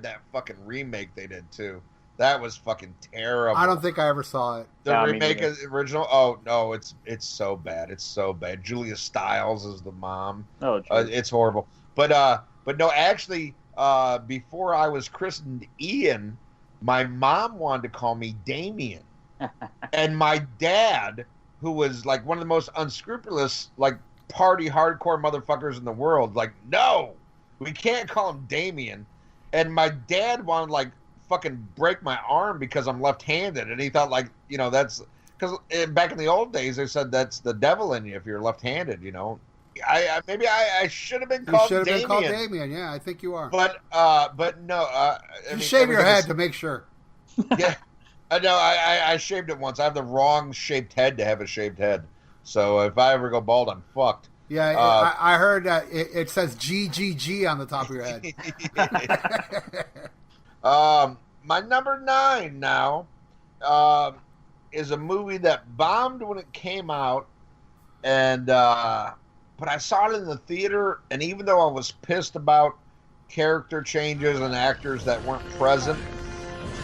that fucking remake they did too. That was fucking terrible. I don't think I ever saw it. The remake of the original. Oh no, it's so bad. It's so bad. Julia Stiles is the mom. Oh, it's horrible. But no, actually, before I was christened Ian, my mom wanted to call me Damien, and my dad, who was like one of the most unscrupulous, like party hardcore motherfuckers in the world, like, no, we can't call him Damien. And my dad wanted to, like, fucking break my arm because I'm left-handed, and he thought, like, that's because back in the old days they said that's the devil in you if you're left-handed. I should have been called Damien. You should have been called Damien. Yeah, I think you are. But no. Shave your head to make sure. Yeah, no, I shaved it once. I have the wrong shaped head to have a shaved head, so if I ever go bald, I'm fucked. Yeah, I heard that it says GGG on the top of your head. My number 9 now is a movie that bombed when it came out, and but I saw it in the theater, and even though I was pissed about character changes and actors that weren't present,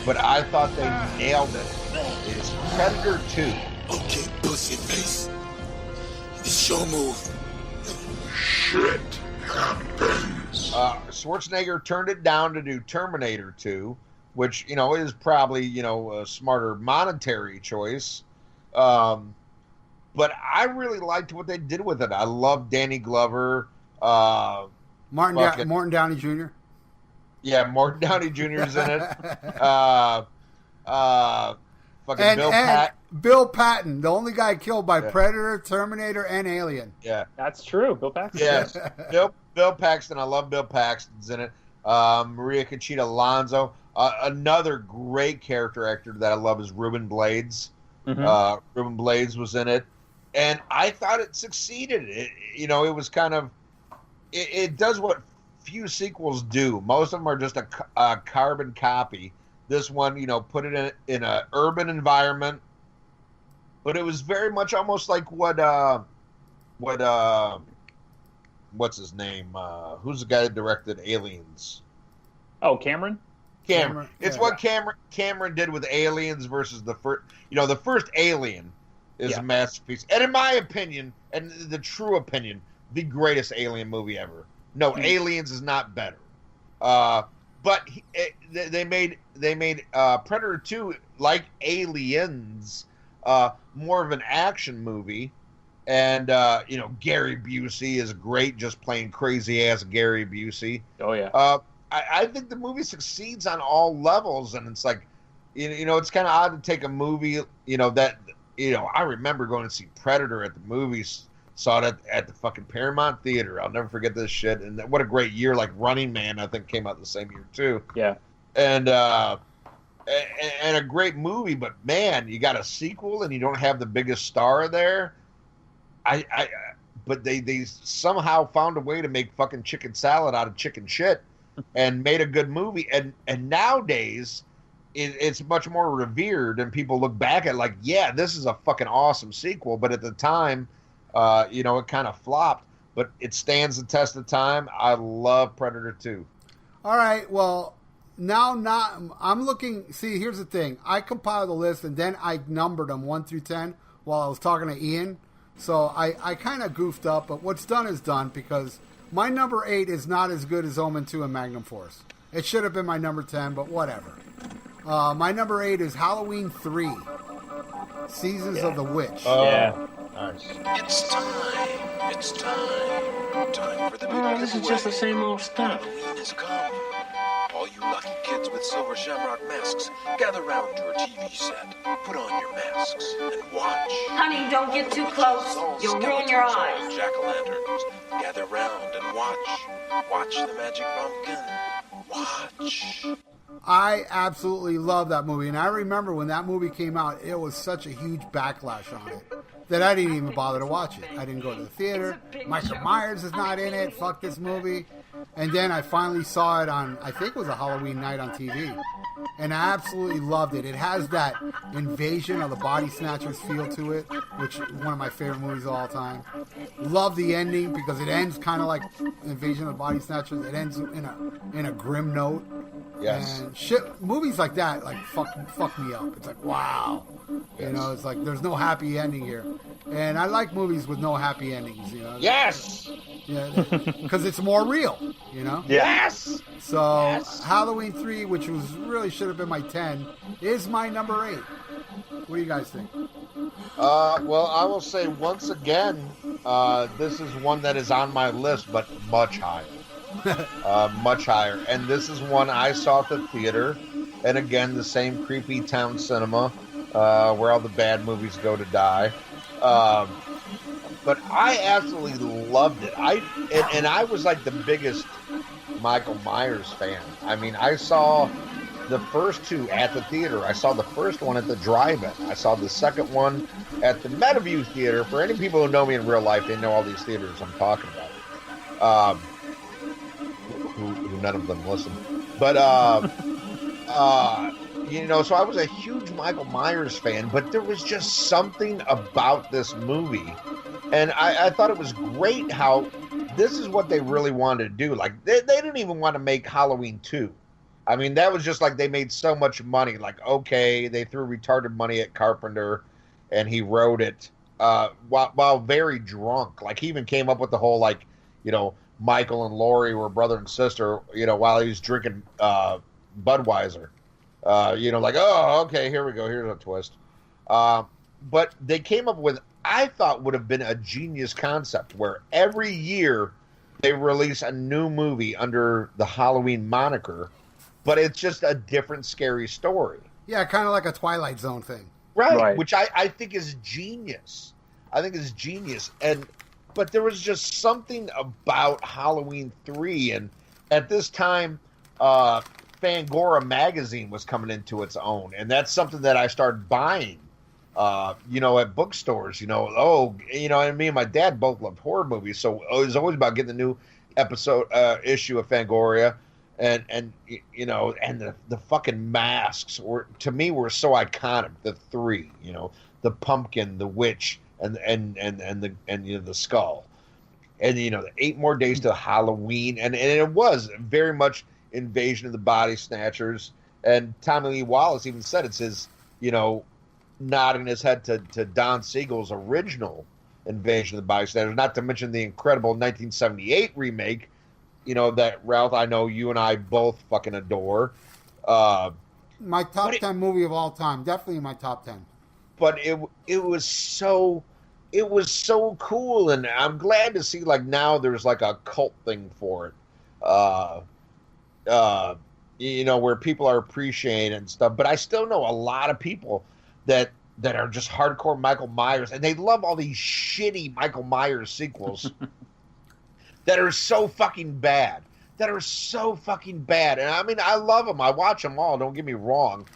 but I thought they nailed it. It's Predator 2. Okay, pussy face. It's your move. Shit happens. Schwarzenegger turned it down to do Terminator 2, which, is probably, a smarter monetary choice. But I really liked what they did with it. I love Danny Glover. Martin Downey Jr. Yeah, Martin Downey Jr. is in it. Bill Patton, the only guy killed by Predator, Terminator, and Alien. Yeah, that's true. Bill Paxton. Yes, Bill Paxton. I love Bill Paxton's in it. Maria Conchita Alonso. Another great character actor that I love is Ruben Blades. Mm-hmm. Ruben Blades was in it, and I thought it succeeded. It was kind of it does what few sequels do. Most of them are just a carbon copy. This one, put it in an urban environment, but it was very much almost like what's his name? Who's the guy that directed Aliens? Oh, Cameron. It's what Cameron did with Aliens versus the first. The first Alien is a masterpiece, and in my opinion, and the true opinion, the greatest Alien movie ever. No, Aliens is not better. But they made Predator 2, like Aliens, more of an action movie, and Gary Busey is great, just playing crazy ass Gary Busey. Oh yeah. I think the movie succeeds on all levels, and it's like, it's kind of odd to take a movie, that I remember going to see Predator at the movies. Saw it at the fucking Paramount Theater. I'll never forget this shit. And what a great year! Like Running Man, I think came out the same year too. Yeah. And a great movie, but man, you got a sequel and you don't have the biggest star there. But they somehow found a way to make fucking chicken salad out of chicken shit, and made a good movie. And nowadays, it's much more revered, and people look back at like, yeah, this is a fucking awesome sequel. But at the time, it kind of flopped, but it stands the test of time. I love Predator 2. All right, well, I'm looking. See, here's the thing. I compiled a list, and then I numbered them 1 through 10 while I was talking to Ian. So I kind of goofed up, but what's done is done, because my number 8 is not as good as Omen 2 and Magnum Force. It should have been my number 10, but whatever. My number 8 is Halloween 3, Seasons of the Witch. Yeah. Nice. It's time. It's time. Time for the big This is just the same old stuff. Halloween has come. All you lucky kids with silver shamrock masks, gather round your TV set. Put on your masks and watch. Honey, don't get too close. You'll ruin your eyes. Jack-o'-lanterns. Gather round and watch. Watch the magic pumpkin. Watch. I absolutely love that movie, and I remember when that movie came out, it was such a huge backlash on it that I didn't even bother to watch it. I didn't go to the theater. Michael Myers is not in it. Fuck this movie. And then I finally saw it on, I think it was a Halloween night on TV. And I absolutely loved it. It has that Invasion of the Body Snatchers feel to it, which is one of my favorite movies of all time. Love the ending because it ends kind of like Invasion of the Body Snatchers. It ends in a grim note. Yes. And shit, movies like that, like fuck me up. It's like, wow. Yes. It's like there's no happy ending here. And I like movies with no happy endings, Yes! Yeah, because it's more real, Yes! So, Yes! Halloween 3, which really should have been my 10, is my number 8. What do you guys think? Well, I will say once again, this is one that is on my list, but much higher. Much higher. And this is one I saw at the theater. And again, the same creepy town cinema where all the bad movies go to die. But I absolutely loved it. I was like the biggest Michael Myers fan. I mean, I saw the first 2 at the theater. I saw the first one at the drive-in. I saw the second one at the Metaview Theater. For any people who know me in real life, they know all these theaters I'm talking about. Who none of them listen. But So I was a huge Michael Myers fan, but there was just something about this movie. And I thought it was great how this is what they really wanted to do. Like, they didn't even want to make Halloween 2. I mean, that was just like they made so much money. Like, okay, they threw retarded money at Carpenter, and he wrote it while very drunk. Like, he even came up with the whole, like, Michael and Laurie were brother and sister, while he was drinking Budweiser. Like, oh, okay, here we go. Here's a twist. But they came up with, I thought would have been a genius concept where every year they release a new movie under the Halloween moniker, but it's just a different scary story. Yeah, kind of like a Twilight Zone thing. Right. Which I think is genius. But there was just something about Halloween 3, and at this time, Fangoria magazine was coming into its own, and that's something that I started buying, at bookstores. Me and my dad both loved horror movies, so it was always about getting the new issue of Fangoria, and the fucking masks were so iconic. The three, the pumpkin, the witch, and the skull, and the 8 more days to Halloween, and it was very much Invasion of the Body Snatchers, and Tommy Lee Wallace even said it's his, nodding his head to Don Siegel's original Invasion of the Body Snatchers, not to mention the incredible 1978 remake, that, Ralph, I know you and I both fucking adore. My top 10 movie of all time, definitely in my top 10. But it was so cool, and I'm glad to see, like, now there's like a cult thing for it. Where people are appreciating it and stuff. But I still know a lot of people that are just hardcore Michael Myers, and they love all these shitty Michael Myers sequels that are so fucking bad. And I mean, I love them. I watch them all. Don't get me wrong.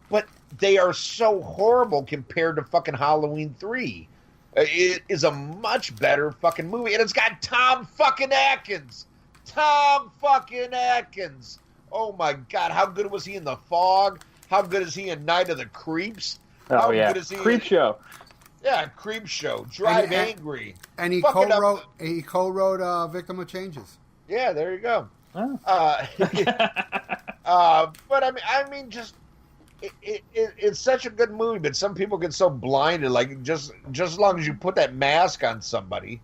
But they are so horrible compared to fucking Halloween 3. It is a much better fucking movie, and it's got Tom fucking Atkins. Oh my God, how good was he in The Fog? How good is he in Night of the Creeps? How good is he Show. Yeah, Creep Show. Drive Angry. And he co-wrote Victim of Changes. Yeah, there you go. Oh. But I mean, just it's such a good movie. But some people get so blinded, like just as long as you put that mask on somebody,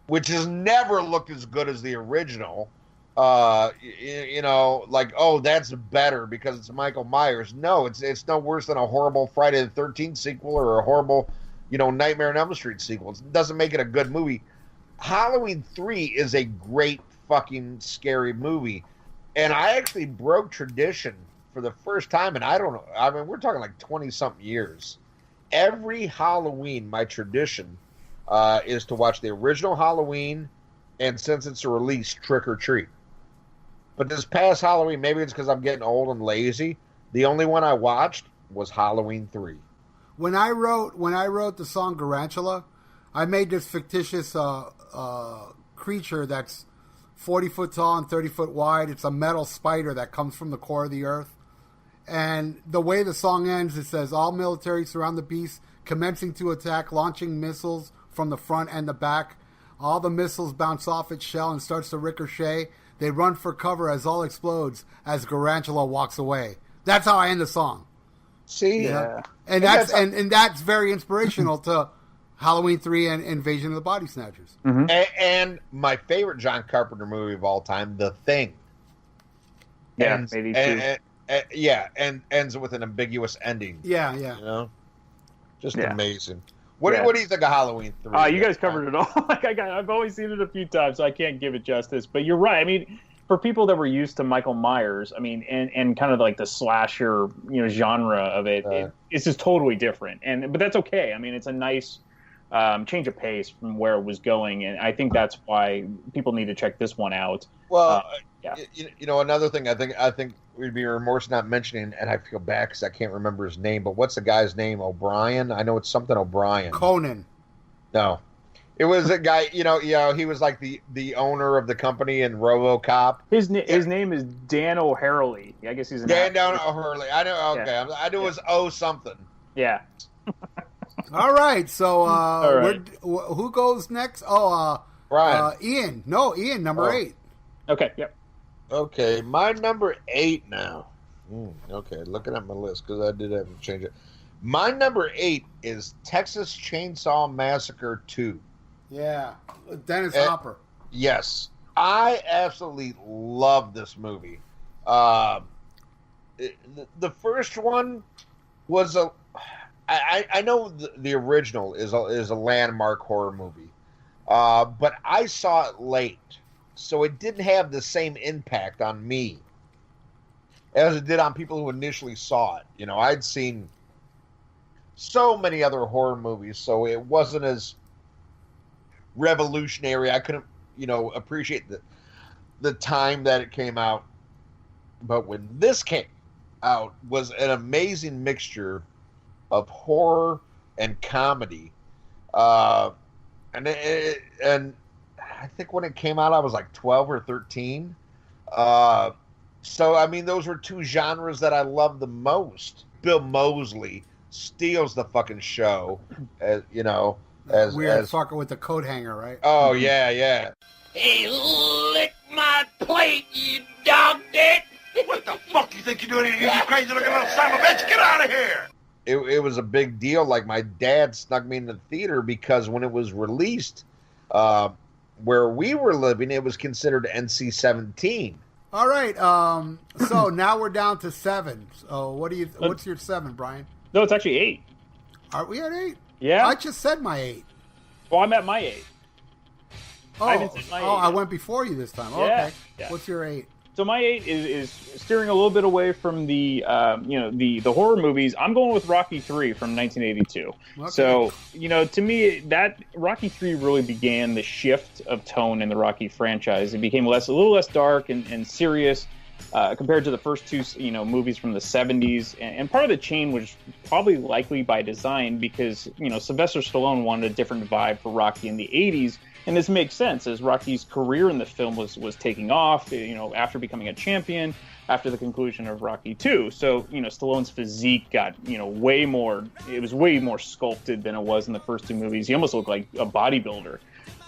which has never looked as good as the original. Like, oh, that's better because it's Michael Myers. No, it's no worse than a horrible Friday the 13th sequel or a horrible, Nightmare on Elm Street sequel. It doesn't make it a good movie. Halloween 3 is a great fucking scary movie. And I actually broke tradition for the first time, and I don't know, I mean, we're talking like 20-something years. Every Halloween, my tradition is to watch the original Halloween, and since it's a release, Trick or Treat. But this past Halloween, maybe it's because I'm getting old and lazy, the only one I watched was Halloween 3. When I wrote the song Garantula, I made this fictitious creature that's 40 foot tall and 30 foot wide. It's a metal spider that comes from the core of the earth. And the way the song ends, it says, all military surround the beast, commencing to attack, launching missiles from the front and the back. All the missiles bounce off its shell and starts to ricochet. They run for cover as all explodes as Garantula walks away. That's how I end the song. See? Yeah. And that's very inspirational to Halloween 3 and Invasion of the Body Snatchers. Mm-hmm. And my favorite John Carpenter movie of all time, The Thing. Yeah, maybe too. And ends with an ambiguous ending. Yeah. Just amazing. What do you think of Halloween 3? You guys covered it all. I've always seen it a few times, so I can't give it justice. But you're right. I mean, for people that were used to Michael Myers, I mean, and kind of like the slasher, genre of it, it's just totally different. But that's okay. I mean, it's a nice change of pace from where it was going, and I think that's why people need to check this one out. Well, another thing I think we'd be remorse not mentioning, and I feel bad because I can't remember his name, but what's the guy's name? O'Brien? I know it's something O'Brien. Conan. No. It was a guy, he was like the owner of the company in RoboCop. His name is Dan O'Harley. I guess he's Dan O'Harley. I know. Okay, Yeah. I knew it was O something. Yeah. All right. So, right. who goes next? Oh, Ryan. Ian. No, Ian, number 8. Okay. Yep. Okay, my number 8 now. Okay, looking at my list because I did have to change it. My number 8 is Texas Chainsaw Massacre 2. Yeah, Dennis Hopper. Yes, I absolutely love this movie. The first one was I know the original is a landmark horror movie, but I saw it late, so it didn't have the same impact on me as it did on people who initially saw it. I'd seen so many other horror movies, so it wasn't as revolutionary. I couldn't, appreciate the time that it came out. But when this came out, was an amazing mixture of horror and comedy. And I think when it came out, I was like 12 or 13. So, I mean, those were two genres that I love the most. Bill Moseley steals the fucking show, as Weird fucker with the coat hanger, right? Oh, yeah. Hey, lick my plate, you dog dick! What the fuck you think you're doing here, you crazy looking little son of a bitch? Get out of here! It was a big deal. Like, my dad snuck me into the theater because when it was released, where we were living, it was considered NC-17. All right. So now we're down to 7. So what's your 7, Brian? No, it's actually 8. Are we at 8? Yeah. I just said my 8. Well, I'm at my 8. I haven't said my 8 I went before you this time. Yeah. Okay. Yeah. What's your 8? So my 8 is steering a little bit away from the the horror movies. I'm going with Rocky 3 from 1982. Okay. So, to me, that Rocky 3 really began the shift of tone in the Rocky franchise. It became a little less dark and serious compared to the first two movies from the 70s. And part of the change was probably likely by design because, Sylvester Stallone wanted a different vibe for Rocky in the 80s. And this makes sense as Rocky's career in the film was taking off, after becoming a champion, after the conclusion of Rocky 2. So, Stallone's physique got, way more sculpted than it was in the first two movies. He almost looked like a bodybuilder.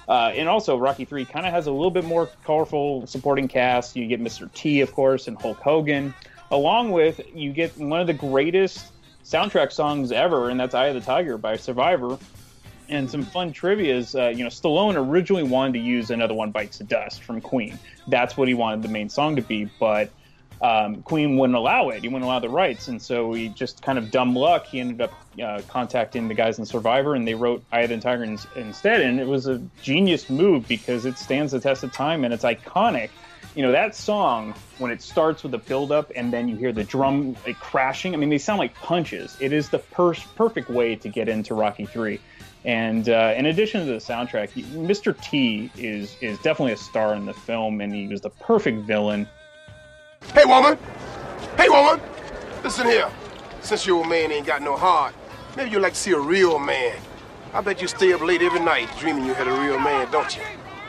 And also, Rocky 3 kind of has a little bit more colorful supporting cast. You get Mr. T, of course, and Hulk Hogan. Along with, you get one of the greatest soundtrack songs ever, and that's Eye of the Tiger by Survivor. And some fun trivia is, Stallone originally wanted to use Another One Bites the Dust from Queen. That's what he wanted the main song to be, but Queen wouldn't allow it. He wouldn't allow the rights, and so he just kind of dumb luck. He ended up contacting the guys in Survivor, and they wrote Eye of the Tiger instead. And it was a genius move because it stands the test of time, and it's iconic. That song, when it starts with a build-up and then you hear the drum crashing, I mean, they sound like punches. It is the perfect way to get into Rocky 3. And in addition to the soundtrack, Mr. T is definitely a star in the film, and he was the perfect villain. Hey, woman! Hey, woman! Listen here. Since your old man ain't got no heart, maybe you'd like to see a real man. I bet you stay up late every night dreaming you had a real man, don't you?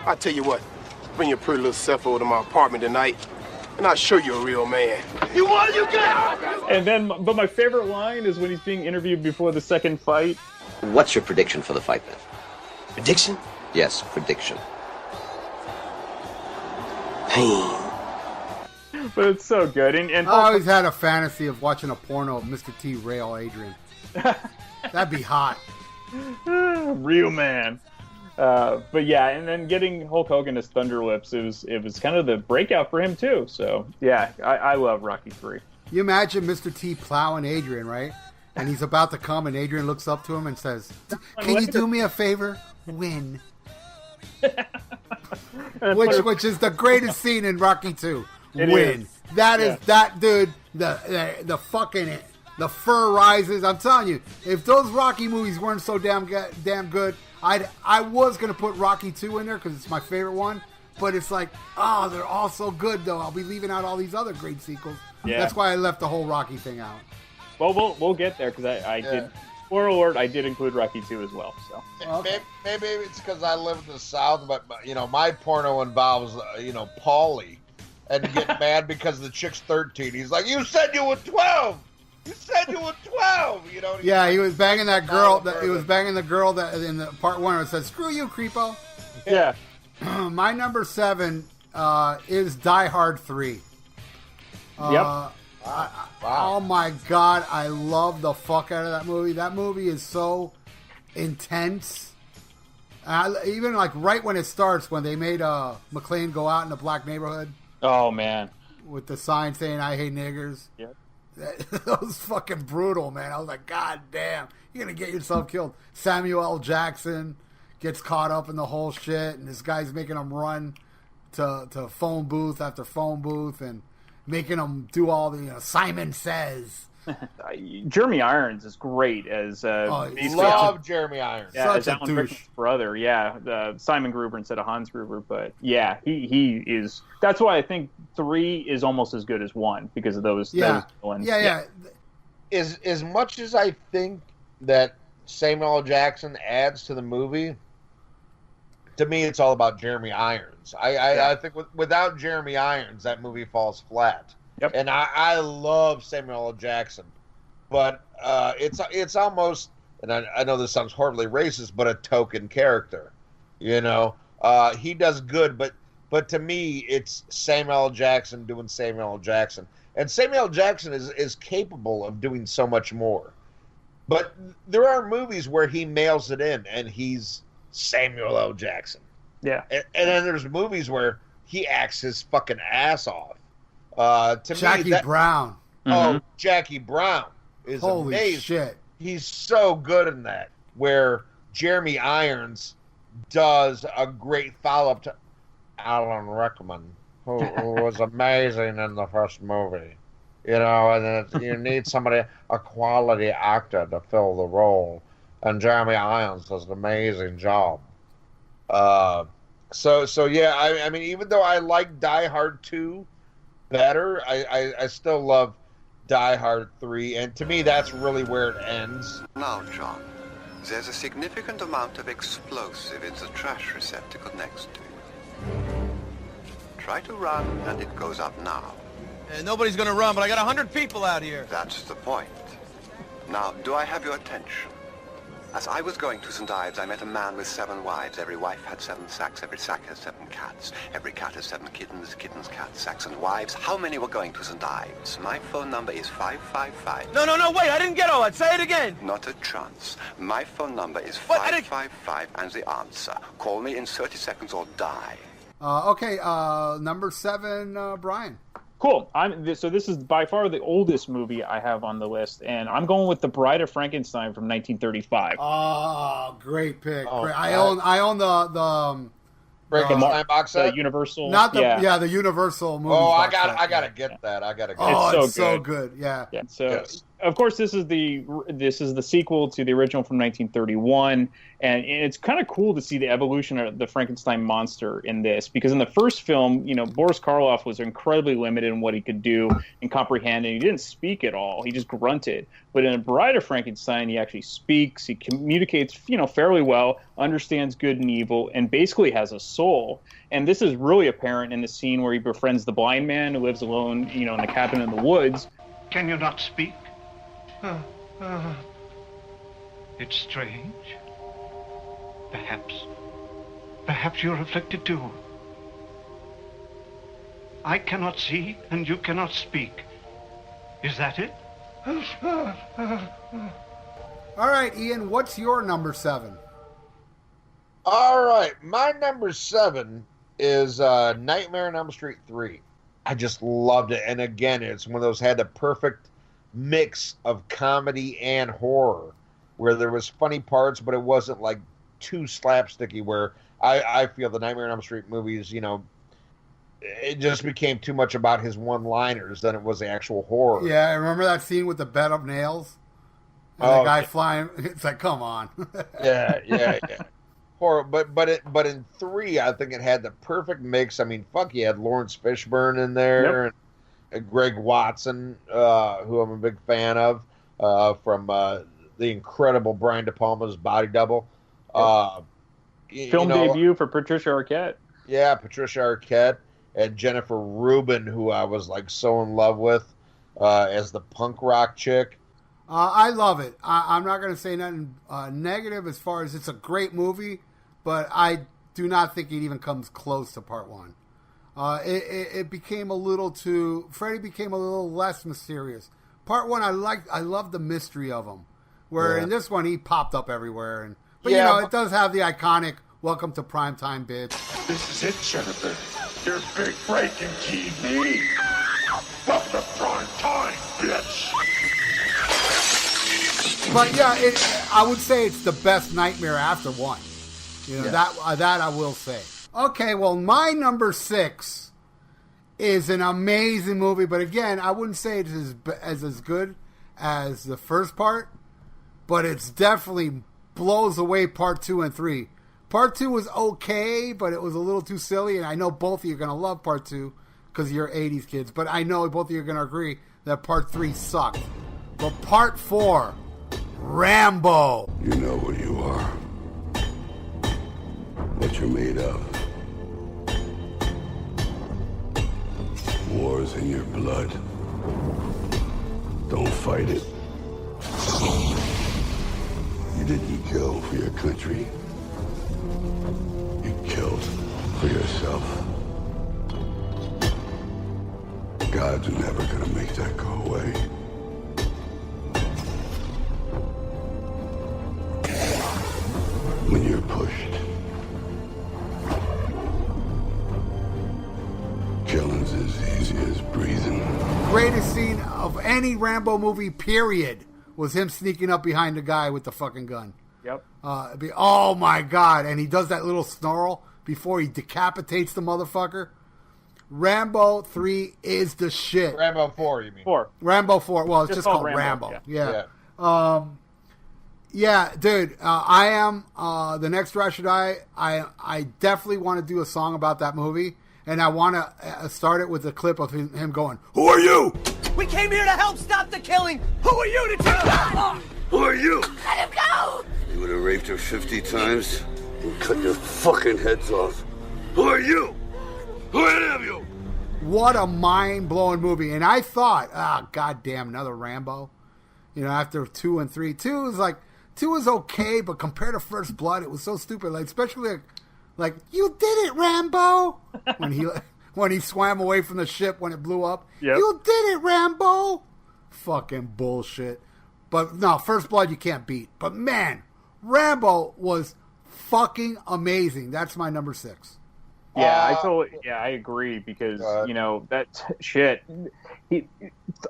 I tell you what, bring your pretty little self over to my apartment tonight, and I'll show you a real man. You want you got? And then, but my favorite line is when he's being interviewed before the second fight. What's your prediction for the fight, then? Prediction? Yes, prediction. Pain. But it's so good. And I always had a fantasy of watching a porno of Mr. T rail Adrian. That'd be hot. Real man. But yeah, and then getting Hulk Hogan as Thunder Lips, it was kind of the breakout for him too. So yeah, I love Rocky 3. You imagine Mr. T plowing Adrian, right? And he's about to come, and Adrian looks up to him and says, "Can you do me a favor? Win." which is the greatest scene in Rocky 2. Win. That is that dude. The fucking the fur rises. I'm telling you, if those Rocky movies weren't so damn good, I was gonna put Rocky 2 in there because it's my favorite one. But it's like, they're all so good though. I'll be leaving out all these other great sequels. Yeah. That's why I left the whole Rocky thing out. Well, we'll get there because I did spoiler alert, I did include Rocky 2 as well. So maybe it's because I live in the South, but my porno involves Paulie, and get mad because the chick's 13. He's like, "You said you were 12. You said you were 12." Yeah, he was banging that girl. He was banging the girl that in the part 1 it said, "Screw you, creepo." Yeah. My number 7 is Die Hard 3. Yep. Oh my God, I love the fuck out of that movie. That movie is so intense. Even like right when it starts, when they made McClane go out in a black neighborhood. Oh man, with the sign saying "I hate niggers." Yeah, that was fucking brutal, man. I was like, God damn, you're gonna get yourself killed. Samuel L. Jackson gets caught up in the whole shit, and this guy's making him run to phone booth after phone booth and making him do all the Simon Says. Jeremy Irons is great as love Jeremy Irons. Yeah, as Alan Rickman's brother. Yeah, Simon Gruber instead of Hans Gruber. But yeah, he is. That's why I think 3 is almost as good as 1 because of those. Yeah, those ones. Yeah. As much as I think that Samuel L. Jackson adds to the movie, to me, it's all about Jeremy Irons. I think without Jeremy Irons, that movie falls flat. Yep. And I love Samuel L. Jackson, but it's almost, and I know this sounds horribly racist, but a token character. He does good, but to me, it's Samuel L. Jackson doing Samuel L. Jackson, and Samuel L. Jackson is capable of doing so much more. But there are movies where he mails it in, and he's Samuel L. Jackson. Yeah. And then there's movies where he acts his fucking ass off. To Jackie me, Brown. Oh, Jackie Brown is Holy amazing. Shit. He's so good in that. Where Jeremy Irons does a great follow-up to Alan Rickman, who was amazing in the first movie. And you need somebody, a quality actor to fill the role. And Jeremy Irons does an amazing job. So yeah, I mean, even though I like Die Hard 2 better, I still love Die Hard 3, and to me that's really where it ends. Now, John, there's a significant amount of explosive in the trash receptacle next to you. Try to run, and it goes up now. Nobody's gonna run, but I got 100 people out here. That's the point. Now, do I have your attention? As I was going to St. Ives, I met a man with 7 wives. Every wife had 7 sacks. Every sack has 7 cats. Every cat has 7 kittens. Kittens, cats, sacks, and wives. How many were going to St. Ives? My phone number is 555. No, wait, I didn't get all that. Say it again. Not a chance. My phone number is 555 and the answer. Call me in 30 seconds or die. Okay, number 7, Brian. Cool. So this is by far the oldest movie I have on the list, and I'm going with The Bride of Frankenstein from 1935. Oh, great pick! Great. I own the Frankenstein box set. The Universal. Not the the Universal movie. Oh, I gotta get that. I gotta get. It's so good. Yeah. So yes. Of course, this is the sequel to the original from 1931, and it's kind of cool to see the evolution of the Frankenstein monster in this, because in the first film, Boris Karloff was incredibly limited in what he could do and comprehend, and he didn't speak at all. He just grunted. But in Bride of Frankenstein, he actually speaks. He communicates, fairly well, understands good and evil, and basically has a soul. And this is really apparent in the scene where he befriends the blind man who lives alone, in a cabin in the woods. Can you not speak? It's strange. Perhaps you're afflicted too. I cannot see and you cannot speak. Is that it? All right, Ian, what's your number 7? All right, my number 7 is Nightmare on Elm Street 3. I just loved it, and again, it's one of those had the perfect mix of comedy and horror, where there was funny parts, but it wasn't like too slapsticky. Where I feel the Nightmare on Elm Street movies, it just became too much about his one-liners than it was the actual horror. Yeah, I remember that scene with the bed of nails, and the guy flying. It's like, come on. yeah. Horror, but in 3, I think it had the perfect mix. I mean, you had Lawrence Fishburne in there. Yep. And Greg Watson, who I'm a big fan of, from the the incredible Brian De Palma's body double. Film debut for Patricia Arquette. Yeah, Patricia Arquette and Jennifer Rubin, who I was like so in love with as the punk rock chick. I love it. I'm not going to say nothing negative as far as it's a great movie, but I do not think it even comes close to part one. It became a little too... Freddy became a little less mysterious. Part one, I love the mystery of him. Where in this one, he popped up everywhere. But it does have the iconic "Welcome to Primetime" bitch. This is it, Jennifer. Your big break in TV. Welcome to Primetime, bitch. But yeah, I would say it's the best Nightmare after one. That I will say. Okay, well, my number 6 is an amazing movie, but again, I wouldn't say it's as good as the first part, but it's definitely blows away part 2 and 3. Part 2 was okay, but it was a little too silly, and I know both of you are going to love part 2 because you're 80s kids, but I know both of you are going to agree that part 3 sucked. But part 4, Rambo. You know what you are. What you're made of. War's in your blood. Don't fight it. You didn't kill for your country. You killed for yourself. God's never gonna make that go away. When you're pushed, killing's as easy as breathing. Greatest scene of any Rambo movie, period, was him sneaking up behind the guy with the fucking gun. Yep. Oh my God. And he does that little snarl before he decapitates the motherfucker. Rambo 3 is the shit. Rambo 4, you mean? 4. Rambo 4. Well, it's just called Rambo. Yeah. Yeah, dude, I am The Next Rush Should I definitely want to do a song about that movie. And I want to start it with a clip of him going, "Who are you? We came here to help stop the killing. Who are you to take that? Who are you? Let him go! You would have raped her 50 times and cut your fucking heads off. Who are you? Who are any of you?" What a mind-blowing movie. And I thought, goddamn, another Rambo. After 2 and 3. 2 was okay, but compared to First Blood, it was so stupid. Like, especially like, you did it, Rambo! when he swam away from the ship when it blew up. Yep. You did it, Rambo! Fucking bullshit. But no, First Blood you can't beat. But man, Rambo was fucking amazing. That's my number 6. Yeah, I agree because that shit.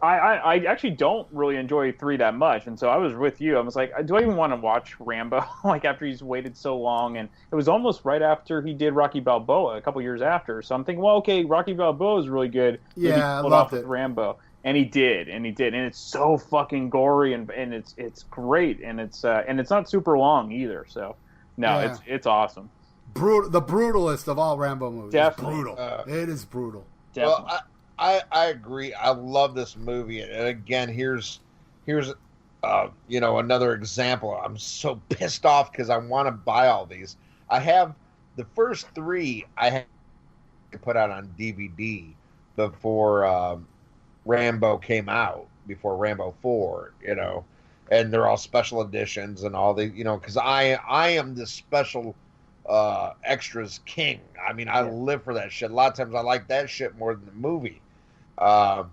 I actually don't really enjoy 3 that much, and so I was with you. I was like, do I even want to watch Rambo? Like after he's waited so long, and it was almost right after he did Rocky Balboa, a couple years after. So I'm thinking, well, okay, Rocky Balboa is really good. Yeah, I loved it. Rambo, and he did, and it's so fucking gory, and it's great, and it's not super long either. So no, it's awesome. The brutalist of all Rambo movies. Definitely. It's brutal. It is brutal. Definitely. Well, I agree. I love this movie, and again, here's another example. I'm so pissed off because I want to buy all these. I have the first 3 I had to put out on DVD before Rambo came out, before Rambo 4, and they're all special editions and all the, because I am the special extras king. I mean, I live for that shit. A lot of times I like that shit more than the movie. But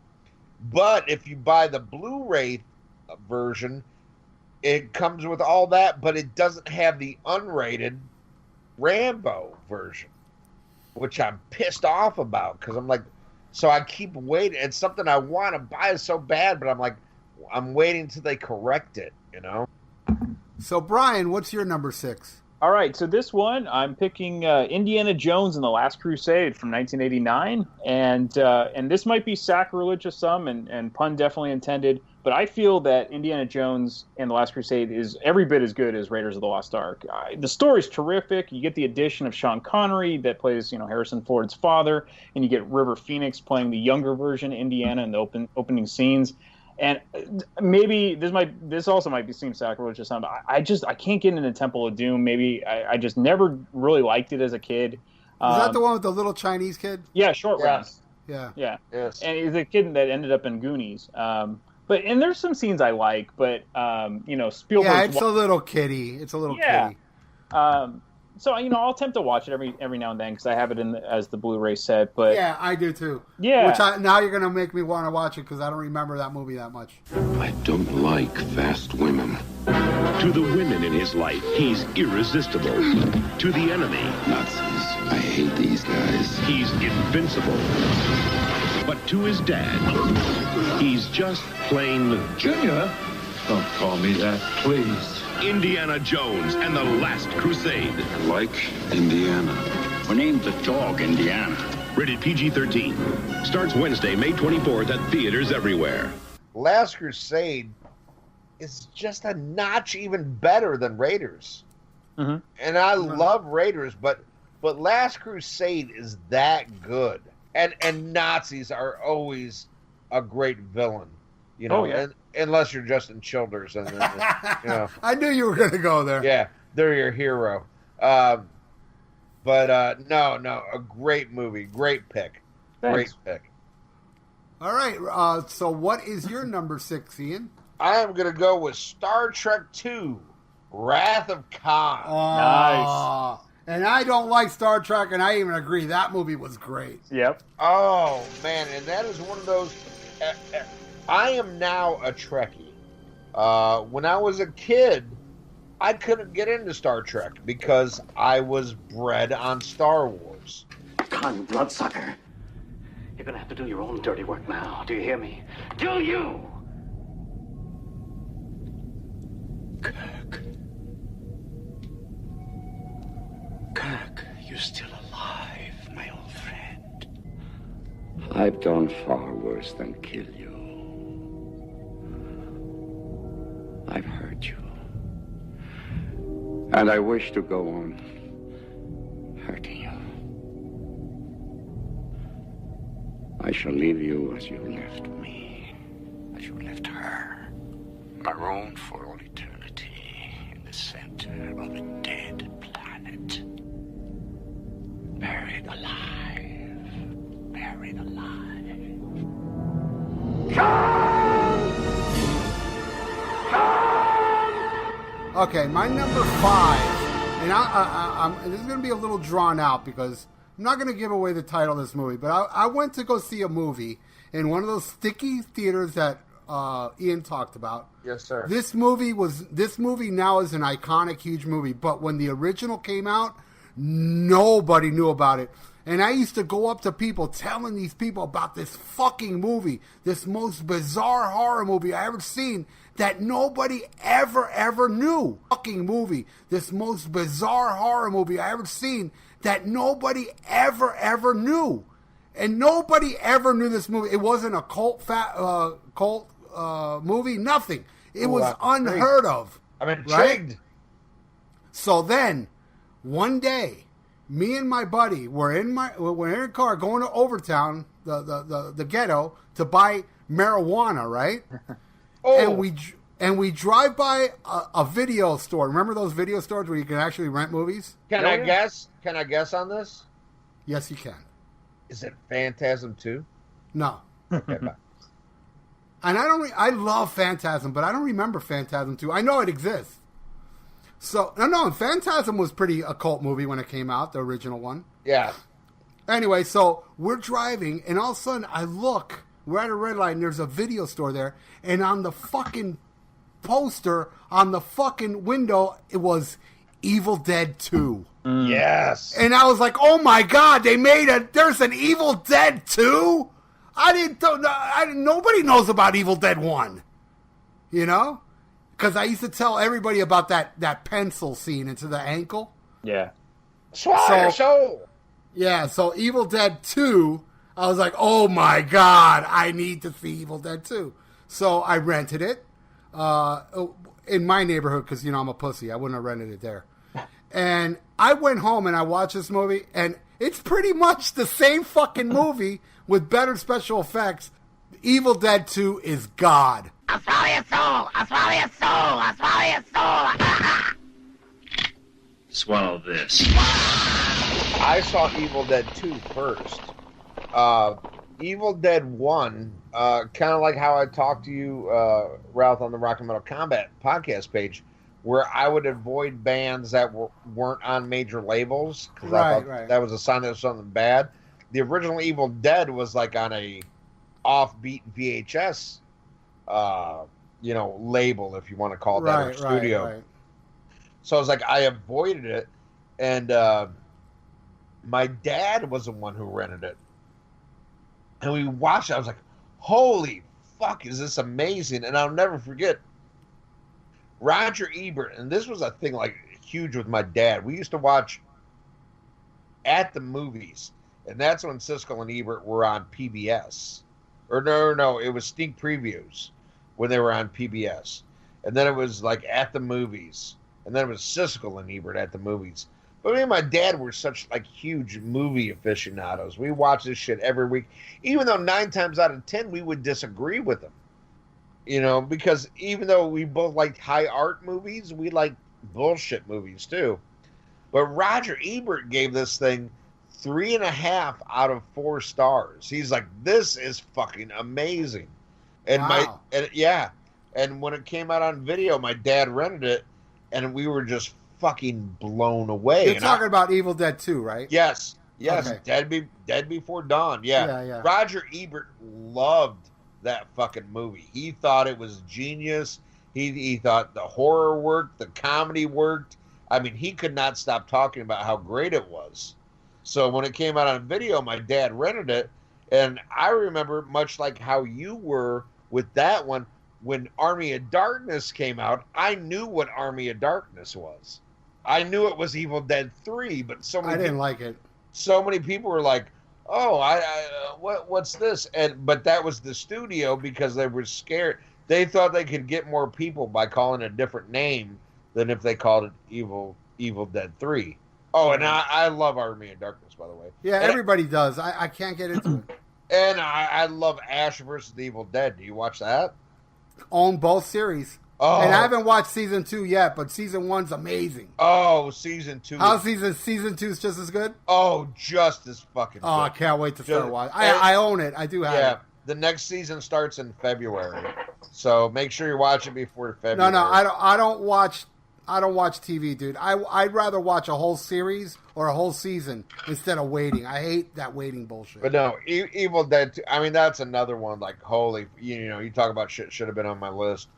if you buy the Blu-ray version, it comes with all that, but it doesn't have the unrated Rambo version, which I'm pissed off about because I'm like, so I keep waiting. It's something I want to buy so bad, but I'm like, I'm waiting until they correct it, So, Brian, what's your number 6? All right, so this one, I'm picking Indiana Jones and the Last Crusade from 1989, and this might be sacrilege to some, and pun definitely intended, but I feel that Indiana Jones and the Last Crusade is every bit as good as Raiders of the Lost Ark. The story's terrific. You get the addition of Sean Connery that plays, Harrison Ford's father, and you get River Phoenix playing the younger version, Indiana, in the opening scenes. And maybe this also might seem sacrilegious, but I can't get into Temple of Doom. Maybe I just never really liked it as a kid. Was that the one with the little Chinese kid? Yeah, Short Round. Yeah. Yes. And he's a kid that ended up in Goonies. But there's some scenes I like, but Spielberg. Yeah, it's a little kiddie. It's a little kiddie. So I'll attempt to watch it every now and then because I have it as the Blu-ray set. But yeah, I do too. Yeah. Now you're gonna make me want to watch it because I don't remember that movie that much. I don't like fast women. To the women in his life, he's irresistible. To the enemy, Nazis. I hate these guys. he's invincible. But to his dad, he's just plain Junior? Don't call me that, please. Indiana Jones and the Last Crusade. Like Indiana. We named the dog Indiana. Rated PG-13. Starts Wednesday, May 24th at theaters everywhere. Last Crusade is just a notch even better than Raiders. Mm-hmm. And I love Raiders, but Last Crusade is that good. And Nazis are always a great villain, unless you're Justin Childers, and then I knew you were going to go there. Yeah, they're your hero. No, a great movie, great pick, Thanks. great pick. All right, so what is your number 6, Ian? I am going to go with Star Trek II, Wrath of Khan. Nice. And I don't like Star Trek, and I even agree that movie was great. Yep. Oh, man, and that is one of those... I am now a Trekkie. When I was a kid, I couldn't get into Star Trek because I was bred on Star Wars. Khan, you bloodsucker. You're gonna have to do your own dirty work now. Do you hear me? Do you? Kirk, you're still alive, my old friend. I've done far worse than kill you. I've hurt you. And I wish to go on hurting you. I shall leave you as you left me, as you left her, marooned for all eternity in the center of a dead planet. Buried alive. Buried alive. Okay, my number 5, and I'm this is going to be a little drawn out because I'm not going to give away the title of this movie, but I went to go see a movie in one of those sticky theaters that Ian talked about. Yes, sir. This movie now is an iconic, huge movie, but when the original came out, nobody knew about it. And I used to go up to people telling these people about this fucking movie, this most bizarre horror movie I ever seen that nobody ever knew. Fucking movie, this most bizarre horror movie I ever seen that nobody ever knew. And nobody ever knew this movie. It wasn't a cult movie, nothing. It was unheard of. I'm intrigued. Right? So then, one day, me and my buddy were in a car going to Overtown, the ghetto, to buy marijuana, right? And we drive by a video store. Remember those video stores where you can actually rent movies? Can I guess? Can I guess on this? Yes, you can. Is it Phantasm 2? No. Okay, bye. And I love Phantasm, but I don't remember Phantasm 2. I know it exists. So, no, Phantasm was pretty a cult movie when it came out, the original one. Yeah. Anyway, so we're driving, and all of a sudden I look, we're at a red light, and there's a video store there, and on the fucking poster, on the fucking window, it was Evil Dead 2. Yes. And I was like, oh my God, there's an Evil Dead 2? Nobody knows about Evil Dead 1. You know? Because I used to tell everybody about that pencil scene into the ankle. Yeah. Yeah, so Evil Dead 2, I was like, oh my God, I need to see Evil Dead 2. So I rented it in my neighborhood because, I'm a pussy. I wouldn't have rented it there. And I went home and I watched this movie, and it's pretty much the same fucking movie with better special effects. Evil Dead 2 is God. I'll swallow your soul. I'll swallow your soul. I'll swallow your soul. Swallow this. I saw Evil Dead 2 first. Evil Dead 1, kind of like how I talked to you, Ralph, on the Rock and Metal Combat podcast page, where I would avoid bands that weren't on major labels, because I thought that was a sign that was something bad. The original Evil Dead was like on a offbeat VHS, label, if you want to call it that, or studio. Right. So I was like, I avoided it, and my dad was the one who rented it. And we watched it. I was like, holy fuck, is this amazing? And I'll never forget Roger Ebert. And this was a thing like huge with my dad. We used to watch at the movies. And that's when Siskel and Ebert were on PBS. Or no, it was Sneak Previews when they were on PBS. And then it was like at the movies. And then it was Siskel and Ebert at the movies. But me and my dad were such like huge movie aficionados. We watched this shit every week, even though 9 times out of 10 we would disagree with them. Because even though we both liked high art movies, we liked bullshit movies too. But Roger Ebert gave this thing 3.5 out of 4 stars. He's like, this is fucking amazing. And wow. And when it came out on video, my dad rented it, and we were just fucking blown away. You're talking about Evil Dead 2, right? Yes. Okay. Dead Before Dawn. Yeah. Roger Ebert loved that fucking movie. He thought it was genius. He thought the horror worked, the comedy worked. I mean, he could not stop talking about how great it was. So when it came out on video, my dad rented it, and I remember, much like how you were with that one, when Army of Darkness came out, I knew what Army of Darkness was. I knew it was Evil Dead 3, but I didn't like it. So many people were like, "Oh, what's this?" But that was the studio, because they were scared. They thought they could get more people by calling a different name than if they called it Evil Dead 3. Oh, and I love Army of Darkness, by the way. Yeah, and everybody does. I can't get into it. And I love Ash vs. the Evil Dead. Do you watch that? Own both series. Oh. And I haven't watched season 2 yet, but season 1's amazing. Oh, season 2. How's season 2 is just as good? Oh, just as fucking good. Oh, I can't wait to start watching. I own it. I do have it. Yeah, the next season starts in February. So make sure you watch it before February. No, I don't watch TV, dude. I'd rather watch a whole series or a whole season instead of waiting. I hate that waiting bullshit. But no, Evil Dead 2, I mean, that's another one, like, holy, you talk about shit should have been on my list.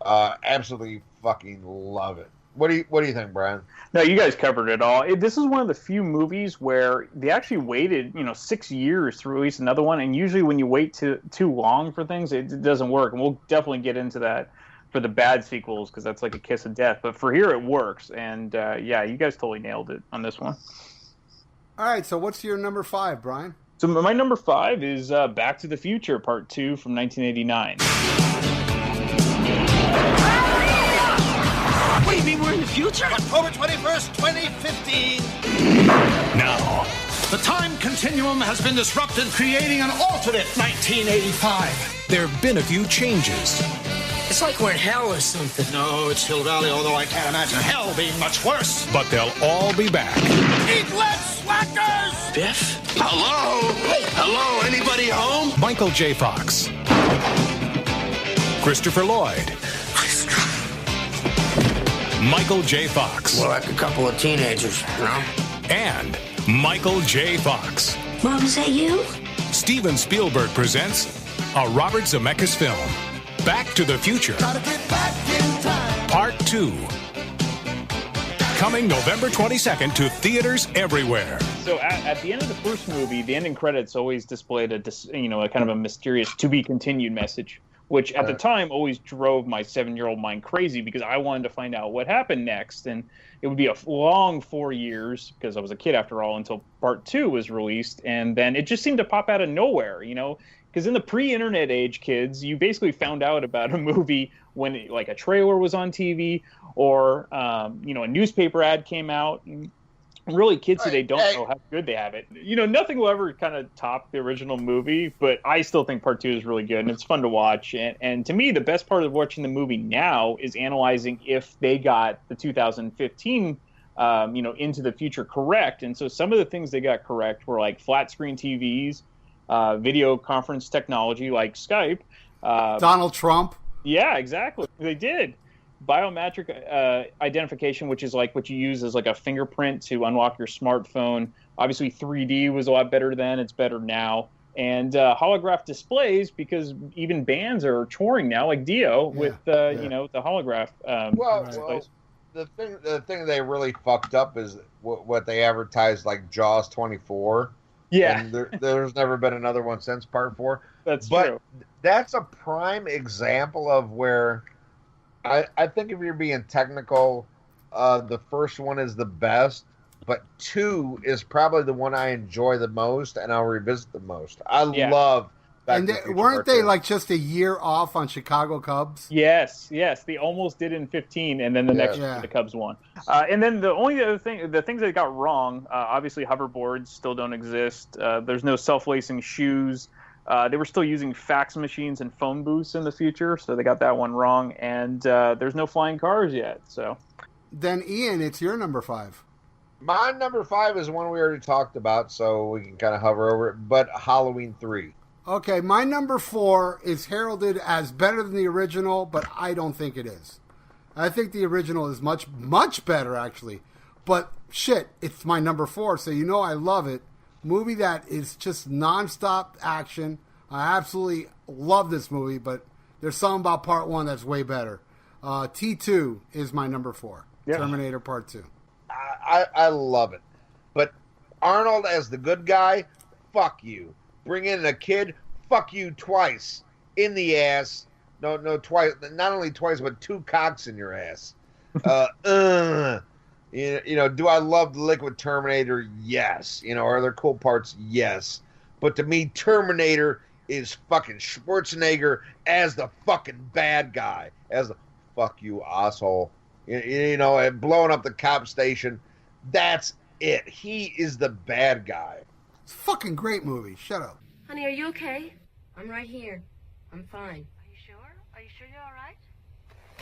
Absolutely fucking love it. What do you think, Brian? No, you guys covered it all. This is one of the few movies where they actually waited, 6 years to release another one, and usually when you wait too long for things, it doesn't work. And we'll definitely get into that for the bad sequels, because that's like a kiss of death. But for here, it works. And you guys totally nailed it on this one. All right, so what's your number 5, Brian? So my number 5 is Back to the Future Part 2 from 1989. What do you mean we're in the future? October 21st, 2015. Now, the time continuum has been disrupted, creating an alternate 1985. There have been a few changes. It's like we're in hell or something. No, it's Hill Valley, although I can't imagine hell being much worse. But they'll all be back. Eat less, slackers! Biff? Hello? Hello, anybody home? Michael J. Fox. Christopher Lloyd. Michael J. Fox. We're like a couple of teenagers, And Michael J. Fox. Mom, is that you? Steven Spielberg presents a Robert Zemeckis film, Back to the Future. Part 2. Coming November 22nd to theaters everywhere. So at the end of the first movie, the ending credits always displayed a kind of a mysterious to be continued message, which at the time always drove my 7-year-old mind crazy, because I wanted to find out what happened next. And it would be a long 4 years, because I was a kid after all, until Part 2 was released. And then it just seemed to pop out of nowhere, because in the pre-internet age, kids, you basically found out about a movie when a trailer was on TV, or a newspaper ad came out. really kids today don't know how good they have it. You know, nothing will ever kind of top the original movie, but I still think part 2 is really good and it's fun to watch. And to me, the best part of watching the movie now is analyzing if they got the 2015 Into the Future correct. And so some of the things they got correct were like flat screen TVs, video conference technology like Skype. Donald Trump. Yeah, exactly. They did. Biometric identification, which is like what you use as like a fingerprint to unlock your smartphone. Obviously, 3D was a lot better then. It's better now. And holograph displays, because even bands are touring now, like Dio, with the holograph displays. The thing they really fucked up is what they advertised, like Jaws 24. Yeah. And there's never been another one since Part 4. But true. That's a prime example of where I think if you're being technical, the first one is the best, but 2 is probably the one I enjoy the most and I'll revisit the most. I love Back to the Future weren't Part they 2. like just a year off on Chicago Cubs? Yes. They almost did in 15, and then the next year the Cubs won. And then the things they got wrong, obviously hoverboards still don't exist. There's no self-lacing shoes. They were still using fax machines and phone booths in the future, so they got that one wrong. And there's no flying cars yet. So, then Ian, it's your number 5. My number 5 is one we already talked about, so we can kind of hover over it. But Halloween 3. Okay, my number 4 is heralded as better than the original, but I don't think it is. I think the original is much, much better, actually. But shit, it's my number 4, so you know I love it. Movie that is just nonstop action. I absolutely love this movie, but there's something about Part 1 that's way better. T2 is my number 4. Yeah. Terminator Part 2. I love it. But Arnold as the good guy, fuck you. Bring in a kid, fuck you twice. In the ass. No, twice. Not only twice, but 2 cocks in your ass. Do I love the Liquid Terminator? Yes. Are there cool parts? Yes. But to me, Terminator is fucking Schwarzenegger as the fucking bad guy. As the fuck you, asshole. And blowing up the cop station. That's it. He is the bad guy. It's a fucking great movie. Shut up. Honey, are you okay? I'm right here. I'm fine. Are you sure? Are you sure you're all right?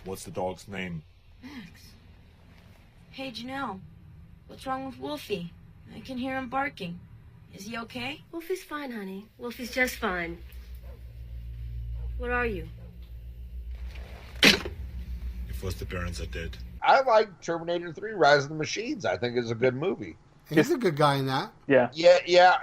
What's the dog's name? Max. Hey, Janelle. What's wrong with Wolfie? I can hear him barking. Is he okay? Wolfie's fine, honey. Wolfie's just fine. What are you? Your foster parents are dead. I like Terminator 3, Rise of the Machines. I think it's a good movie. He's a good guy in that. Yeah. Yeah,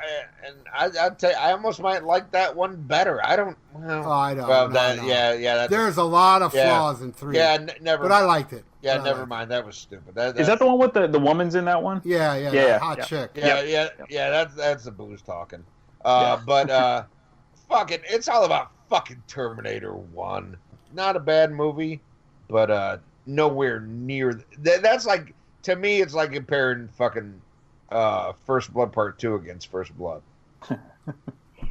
and I'd tell you, I almost might like that one better. I don't. Well, I don't. Well, no. Yeah. There's a lot of flaws in 3. Yeah, never. But I liked it. Yeah, never mind. That was stupid. Is that the one with the woman's in that one? Yeah. Hot chick. Yeah. That's the booze talking. But fuck it. It's all about fucking Terminator 1. Not a bad movie, but nowhere near. That's like, to me, it's like comparing fucking First Blood Part 2 against First Blood.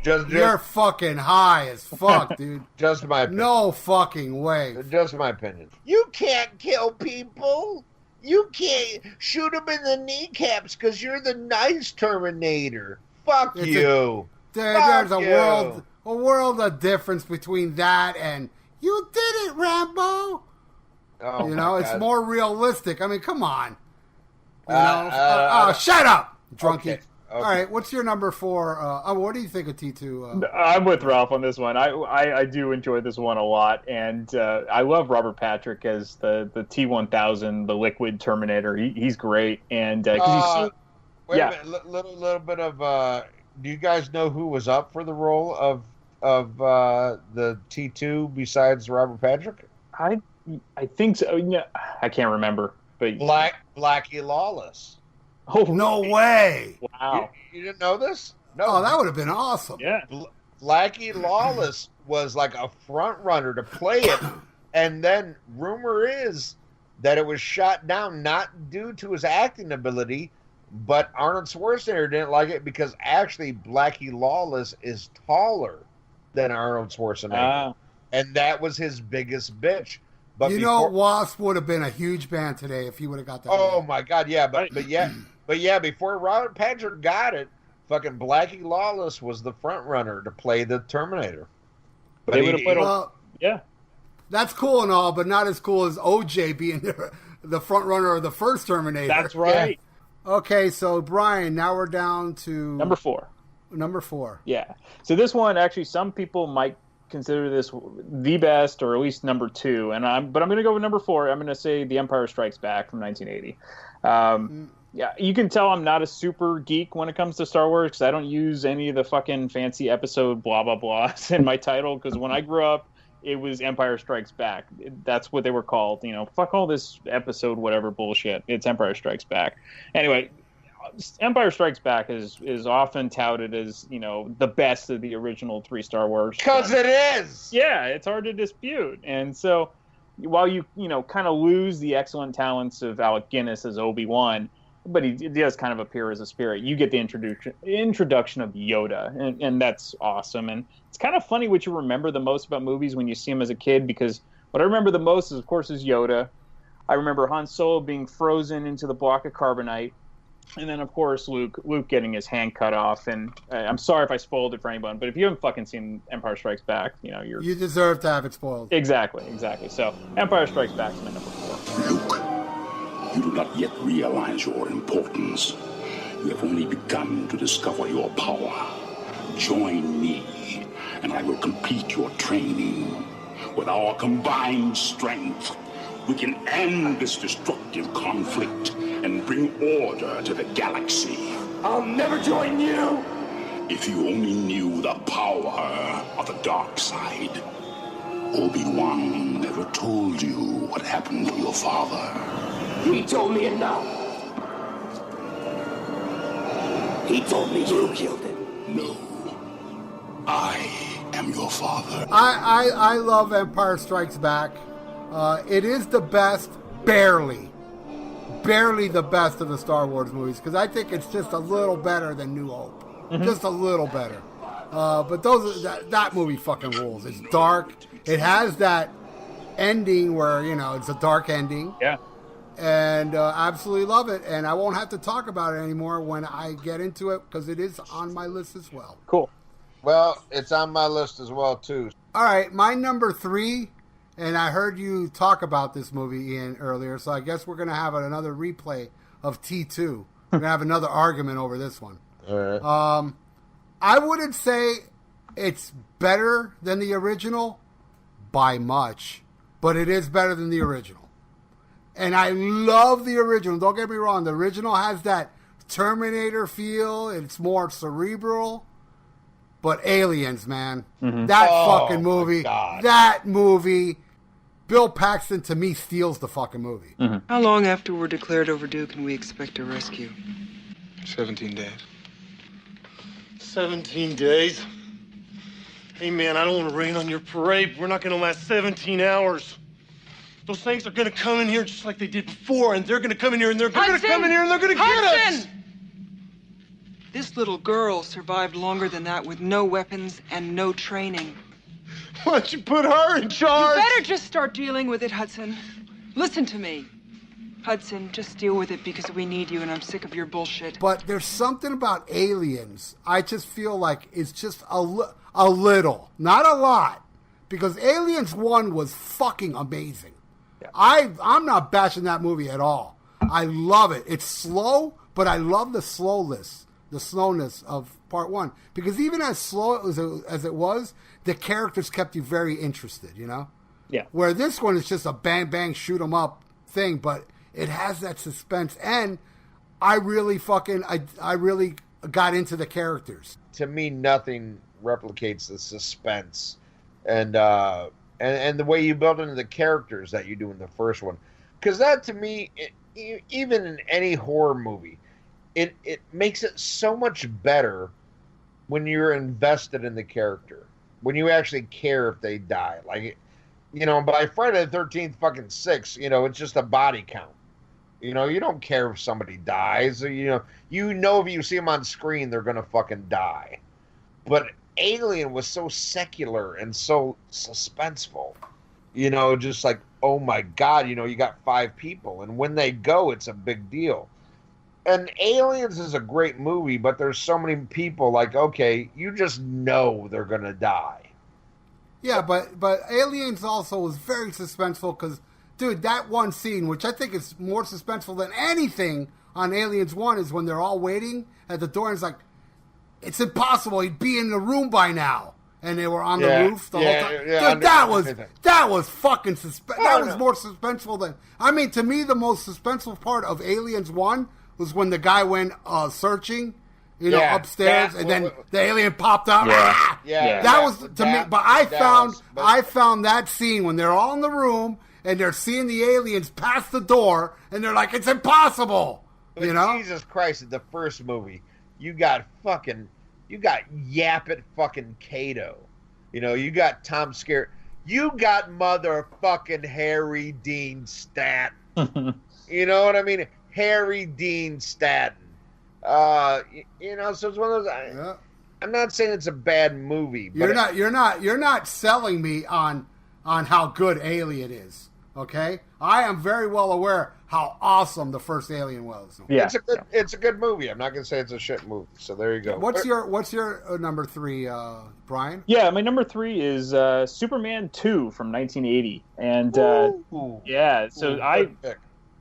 You're fucking high as fuck, dude. Just my opinion. No fucking way. Just my opinion. You can't kill people. You can't shoot them in the kneecaps because you're the nice Terminator. Fuck you. There's a world of difference between that and you did it, Rambo. Oh, it's more realistic. I mean, come on. Shut up, drunkie. Okay. All right, what's your number 4? What do you think of T2? I'm with Ralph on this one. I do enjoy this one a lot, and I love Robert Patrick as the T-1000, the Liquid Terminator. He's great, and because he's wait a minute, little bit of. Do you guys know who was up for the role of the T2 besides Robert Patrick? I think so. Yeah, I can't remember, but Blackie Lawless. Oh, no way. Wow. You didn't know this? No. Oh, that would have been awesome. Yeah. Blackie Lawless was like a front runner to play it. And then rumor is that it was shot down not due to his acting ability, but Arnold Schwarzenegger didn't like it because actually Blackie Lawless is taller than Arnold Schwarzenegger. And that was his biggest bitch. But Wasp would have been a huge band today if he would have got that. Oh my God, yeah, but But yeah, before Robert Patrick got it, fucking Blackie Lawless was the front runner to play the Terminator. But They would have put yeah. That's cool and all, but not as cool as OJ being the front runner of the first Terminator. That's right. Yeah. Okay, so Brian, now we're down to Number 4. Number 4. Yeah. So this one, actually, some people might consider this the best, or at least number 2. But I'm going to go with number 4. I'm going to say The Empire Strikes Back from 1980. Yeah, you can tell I'm not a super geek when it comes to Star Wars, because I don't use any of the fucking fancy episode blah blah blahs in my title. Because when I grew up, it was Empire Strikes Back. That's what they were called. You know, fuck all this episode whatever bullshit. It's Empire Strikes Back. Anyway, Empire Strikes Back is often touted as, you know, the best of the original 3 Star Wars. Because it is! Yeah, it's hard to dispute. And so, while you kind of lose the excellent talents of Alec Guinness as Obi-Wan, but he does kind of appear as a spirit, you get the introduction of Yoda, and that's awesome. And it's kind of funny what you remember the most about movies when you see him as a kid, because what I remember the most is, of course, is Yoda. I remember Han Solo being frozen into the block of carbonite, and then, of course, Luke getting his hand cut off. And I'm sorry if I spoiled it for anyone, but if you haven't fucking seen Empire Strikes Back, you deserve to have it spoiled. Exactly. So Empire Strikes Back is my number 4. Luke, you do not yet realize your importance. You have only begun to discover your power. Join me, and I will complete your training. With our combined strength, we can end this destructive conflict and bring order to the galaxy. I'll never join you! If you only knew the power of the dark side. Obi-Wan never told you what happened to your father. He told me enough. He told me you killed him. No. I am your father. I love Empire Strikes Back. It is the best, barely the best of the Star Wars movies, because I think it's just a little better than New Hope. Mm-hmm. Just a little better. But that movie fucking rules. It's dark. It has that ending where, it's a dark ending. Yeah. And absolutely love it. And I won't have to talk about it anymore when I get into it, because it is on my list as well. Cool. Well, it's on my list as well, too. All right, my number 3, and I heard you talk about this movie, Ian, earlier, so I guess we're going to have another replay of T2. We're going to have another argument over this one. All right. I wouldn't say it's better than the original by much, but it is better than the original. And I love the original. Don't get me wrong. The original has that Terminator feel. It's more cerebral. But Aliens, man. Mm-hmm. That fucking movie. That movie. Bill Paxton, to me, steals the fucking movie. Mm-hmm. How long after we're declared overdue can we expect a rescue? 17 days. 17 days? Hey, man, I don't want to rain on your parade. We're not going to last 17 hours. Those things are going to come in here just like they did before, and they're going to come in here, and they're going to come in here, and they're going to get us! This little girl survived longer than that with no weapons and no training. Why don't you put her in charge? You better just start dealing with it, Hudson. Listen to me. Hudson, just deal with it because we need you, and I'm sick of your bullshit. But there's something about Aliens, I just feel like it's just a little, not a lot, because Aliens 1 was fucking amazing. Yeah. I'm not bashing that movie at all. I love it. It's slow, but I love the slowness of part 1, because even as slow as it was, the characters kept you very interested, Yeah. Where this one is just a bang bang shoot 'em up thing, but it has that suspense, and I really got into the characters. To me, nothing replicates the suspense and the way you build into the characters that you do in the first one. Because that, to me, even in any horror movie, it makes it so much better when you're invested in the character, when you actually care if they die. Like, by Friday the 13th fucking 6, it's just a body count. You don't care if somebody dies. If you see them on screen, they're going to fucking die. But Alien was so secular and so suspenseful. Just like, oh my God, you got 5 people. And when they go, it's a big deal. And Aliens is a great movie, but there's so many people like, okay, you just know they're gonna die. Yeah, but Aliens also was very suspenseful because, dude, that one scene, which I think is more suspenseful than anything on Aliens 1, is when they're all waiting at the door and it's like, it's impossible, he'd be in the room by now. And they were on the roof the whole time. Yeah, dude, that was fucking that was more suspenseful than... I mean, to me, the most suspenseful part of Aliens 1 was when the guy went searching, upstairs, and then the alien popped up. That was to me. But I found that scene when they're all in the room and they're seeing the aliens pass the door, and they're like, "It's impossible," Jesus Christ! In the first movie, you got Yapit fucking Kato. You got Tom Skerritt. You got motherfucking Harry Dean Stanton. You know what I mean? Harry Dean Stanton. So it's one of those. I'm not saying it's a bad movie. But you're not selling me on how good Alien is. Okay, I am very well aware how awesome the first Alien was. Yeah, it's a good movie. I'm not gonna say it's a shit movie. So there you go. What's your number 3, Brian? Yeah, my number 3 is Superman 2 from 1980, and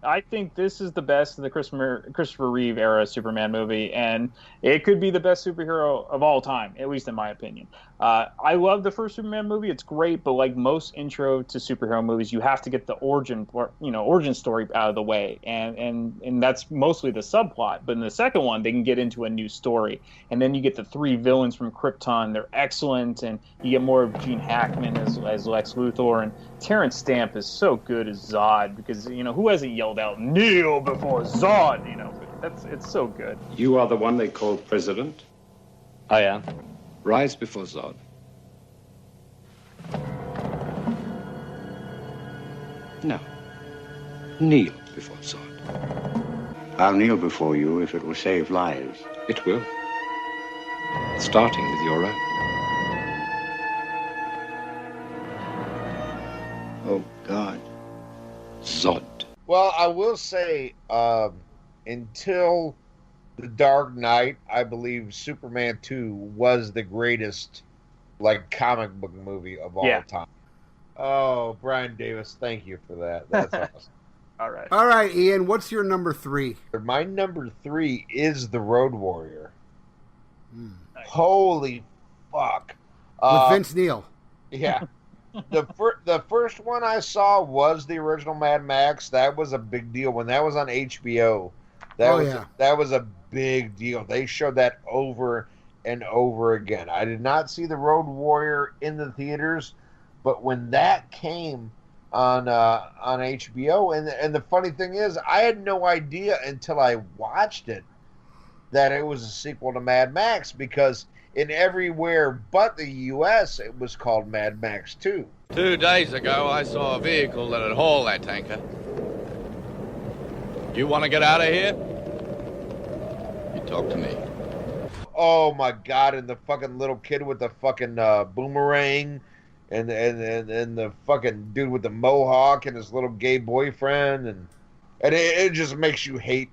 I think this is the best of the Christopher Reeve era Superman movie, and it could be the best superhero of all time, at least in my opinion. I love the first Superman movie; it's great, but like most intro to superhero movies, you have to get the origin story out of the way, and that's mostly the subplot. But in the second one, they can get into a new story, and then you get the 3 villains from Krypton. They're excellent, and you get more of Gene Hackman as Lex Luthor, and Terrence Stamp is so good as Zod, because who hasn't yelled out "kneel before Zod"? It's so good. You are the one they call president? I am. Rise before Zod. No. Kneel before Zod. I'll kneel before you if it will save lives. It will. Starting with your own. Oh, God. Zod. Well, I will say, until The Dark Knight, I believe Superman 2 was the greatest, comic book movie of all time. Oh, Brian Davis, thank you for that. That's awesome. All right, Ian, what's your number 3? My number 3 is The Road Warrior. Holy fuck. With Vince Neil. Yeah. The first one I saw was the original Mad Max. That was a big deal when that was on HBO. That was a big deal. They showed that over and over again. I did not see The Road Warrior in the theaters, but when that came on HBO, and the funny thing is, I had no idea until I watched it that it was a sequel to Mad Max, because in everywhere but the U.S., it was called Mad Max 2. 2 days ago, I saw a vehicle that had hauled that tanker. You want to get out of here? You talk to me. Oh, my God, and the fucking little kid with the fucking boomerang, and the fucking dude with the mohawk and his little gay boyfriend, and it just makes you hate,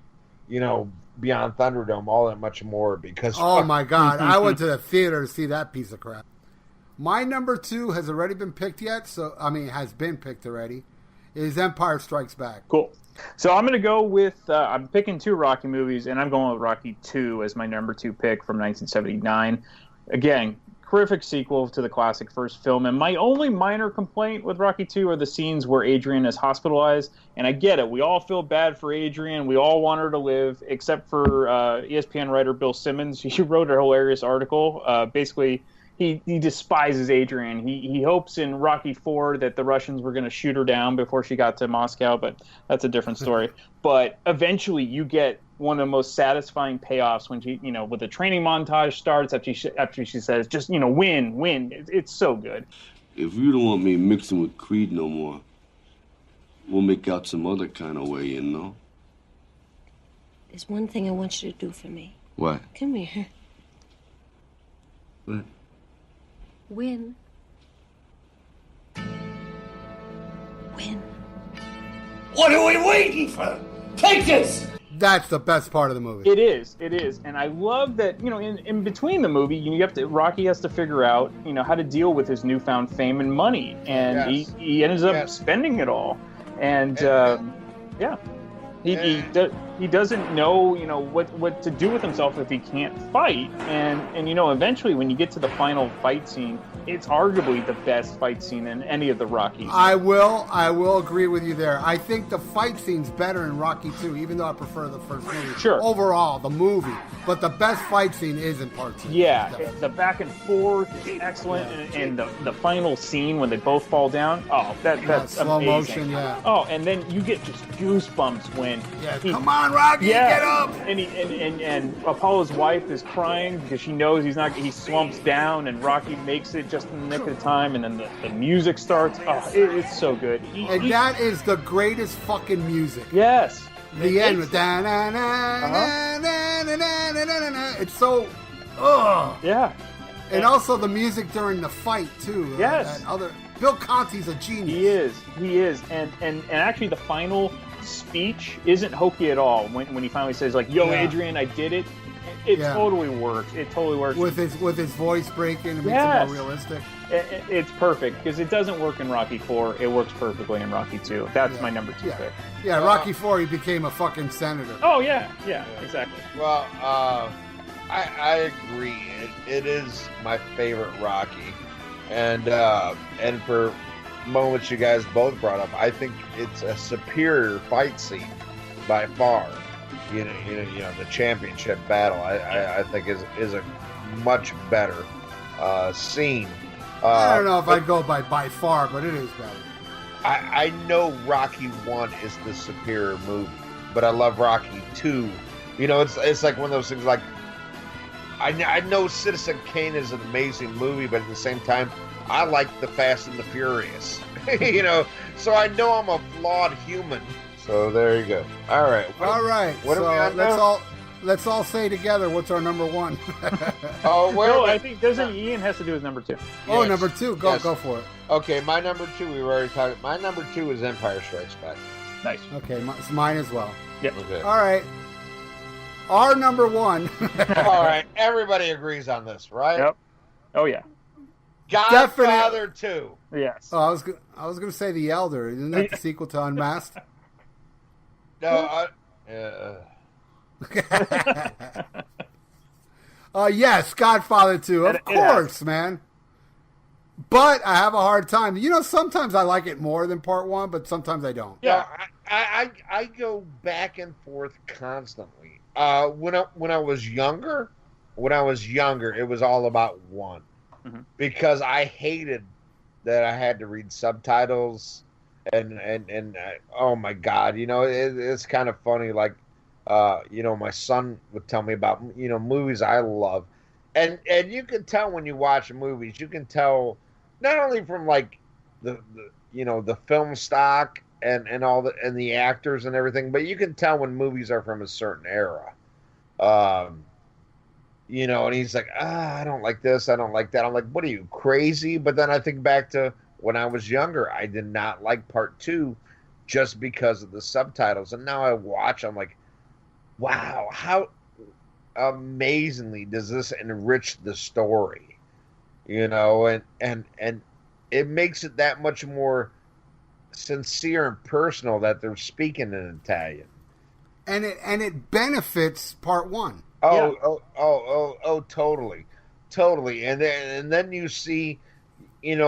Beyond Thunderdome all that much more, because... Oh, my God. I went to the theater to see that piece of crap. My number 2 has already been picked yet, has been picked already, is Empire Strikes Back. Cool. So I'm going to go with... I'm picking 2 Rocky movies, and I'm going with Rocky 2 as my number 2 pick from 1979. Again, terrific sequel to the classic first film, and my only minor complaint with Rocky 2 are the scenes where Adrian is hospitalized, and I get it. We all feel bad for Adrian. We all want her to live, except for ESPN writer Bill Simmons. He wrote a hilarious article. Basically, he despises Adrian. He hopes in Rocky 4 that the Russians were going to shoot her down before she got to Moscow, but that's a different story. But eventually you get one of the most satisfying payoffs when she, with the training montage starts after she says, just, win. It's so good. If you don't want me mixing with Creed no more, we'll make out some other kind of way, There's one thing I want you to do for me. What? Come here. What? Win. Win. What are we waiting for? Take this! That's the best part of the movie. It is, and I love that. In between the movie, Rocky has to figure out, how to deal with his newfound fame and money, and he ends up spending it all, and yeah. He doesn't know, what to do with himself if he can't fight, and eventually when you get to the final fight scene, it's arguably the best fight scene in any of the Rockies. I will agree with you there. I think the fight scene's better in Rocky 2, even though I prefer the first movie. Sure. Overall, the movie, but the best fight scene is in Part 2. Yeah, the back and forth is excellent, and the final scene when they both fall down. Oh, that's slow amazing. motion, yeah. Oh, and then you get just goosebumps when come on, Rocky, get up! And Apollo's wife is crying because she knows he slumps down, and Rocky makes it just in the nick of time, and then the music starts. Oh, it's so good. That is the greatest fucking music. Yes. The end with it's so yeah. And also the music during the fight too. Yes. Bill Conti's a genius. He is. And actually the final speech isn't hokey at all when he finally says like, "Yo, Adrian, I did it." It totally works. It totally works. With his voice breaking, it makes it more realistic. It's perfect because it doesn't work in Rocky 4. It works perfectly in Rocky 2. That's my number 2 pick. Yeah, Rocky 4, he became a fucking senator. Oh yeah, exactly. Well, I agree. It is my favorite Rocky, and for moments you guys both brought up, I think it's a superior fight scene by far. The championship battle, I think is a much better scene. I don't know if I'd go by far, but it is better. I know Rocky 1 is the superior movie, but I love Rocky 2. It's like one of those things like, I know Citizen Kane is an amazing movie, but at the same time, I like The Fast and the Furious. So I know I'm a flawed human. So there you go. All right. What so are we on let's all say together what's our number 1. I think Ian has to do his number 2. Oh, yes. Number 2. Go for it. Okay, my number 2. We were already talking. My number 2 is Empire Strikes Back. Nice. Okay, it's mine as well. Yep. Okay. All right. Our number 1. All right. Everybody agrees on this, right? Yep. Oh yeah. Godfather 2. Yes. Oh, I was going to say The Elder. Isn't that the sequel to Unmasked? No. Yes, Godfather 2. Of course, man. But I have a hard time. Sometimes I like it more than Part 1, but sometimes I don't. Yeah, I go back and forth constantly. When I was younger, it was all about 1, because I hated that I had to read subtitles, and oh my God, it's kind of funny. Like, my son would tell me about movies I love, and you can tell when you watch movies, you can tell not only from like the film stock and all the actors and everything, but you can tell when movies are from a certain era. And he's like, I don't like this, I don't like that. I'm like, what are you, crazy? But then I think back to when I was younger, I did not like Part 2 just because of the subtitles. And now I watch, I'm like, wow, how amazingly does this enrich the story? And it makes it that much more sincere and personal that they're speaking in Italian. And it benefits Part 1. Oh, totally. And then you see, in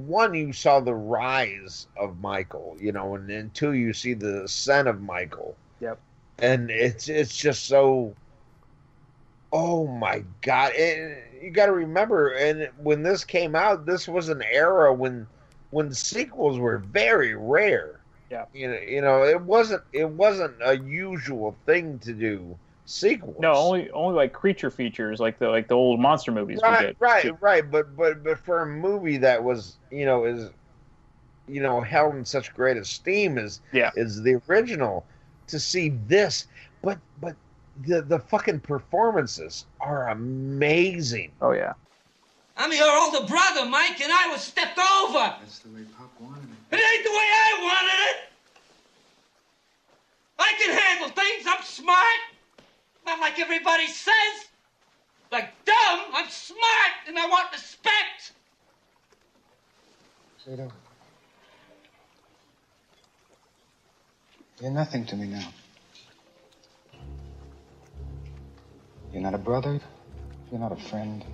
1 you saw the rise of Michael, and in 2 you see the ascent of Michael. Yep. And it's just so, oh my God! You got to remember, and when this came out, this was an era when sequels were very rare. Yeah. It wasn't a usual thing to do sequels. No, only like creature features, like the old monster movies. Right. But for a movie that was is held in such great esteem as the original, to see this, but the fucking performances are amazing. Oh yeah. I'm your older brother, Mike, and I was stepped over. That's the way Pop wanted it. It ain't the way I wanted it. I can handle things. I'm smart. Not like everybody says. Like dumb, I'm smart, and I want respect. Fredo, you're nothing to me now. You're not a brother. You're not a friend.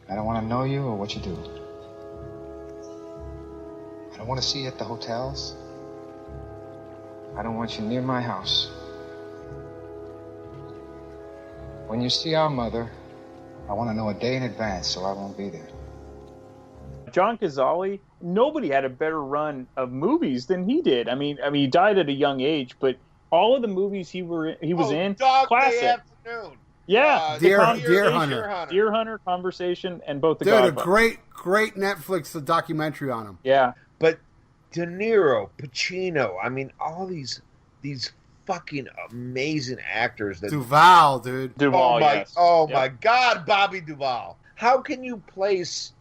I don't want to know you or what you do. I don't want to see you at the hotels. I don't want you near my house. When you see our mother, I want to know a day in advance so I won't be there. John Cazale, nobody had a better run of movies than he did. I mean, he died at a young age, but all of the movies he was in, Dog classic. Day Afternoon. Yeah, Deer Hunter. Deer Hunter, Conversation, and both the Dude, Godfather. a great Netflix documentary on him. Yeah. But De Niro, Pacino, I mean, all these fucking amazing actors. That Duvall, dude. Duvall, yes. My God, Bobby Duvall. How can you place,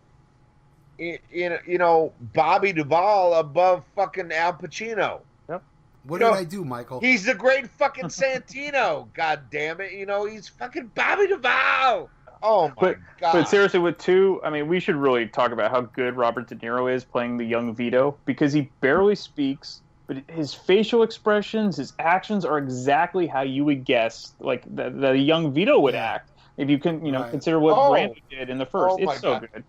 Bobby Duvall above fucking Al Pacino? Yep. What did I do, Michael? He's the great fucking Santino. God damn it. He's fucking Bobby Duvall. Oh, my God. But seriously, with two, I mean, we should really talk about how good Robert De Niro is playing the young Vito, because he barely speaks, but his facial expressions, his actions are exactly how you would guess, like, the young Vito would act, if you can, consider what Brando did in the first. It's so good.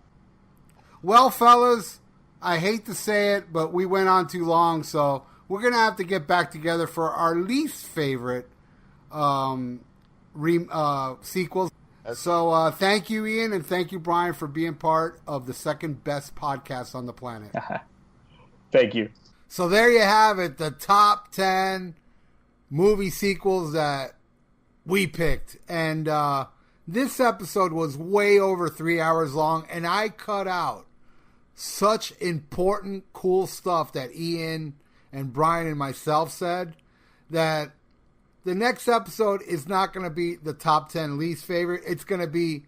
Well, fellas, I hate to say it, but we went on too long, so we're going to have to get back together for our least favorite sequels. So thank you, Ian, and thank you, Brian, for being part of the second best podcast on the planet. Thank you. So there you have it, the top 10 movie sequels that we picked. And this episode was way over 3 hours long, and I cut out such important, cool stuff that Ian and Brian and myself said that the next episode is not going to be the top 10 least favorite. It's going to be,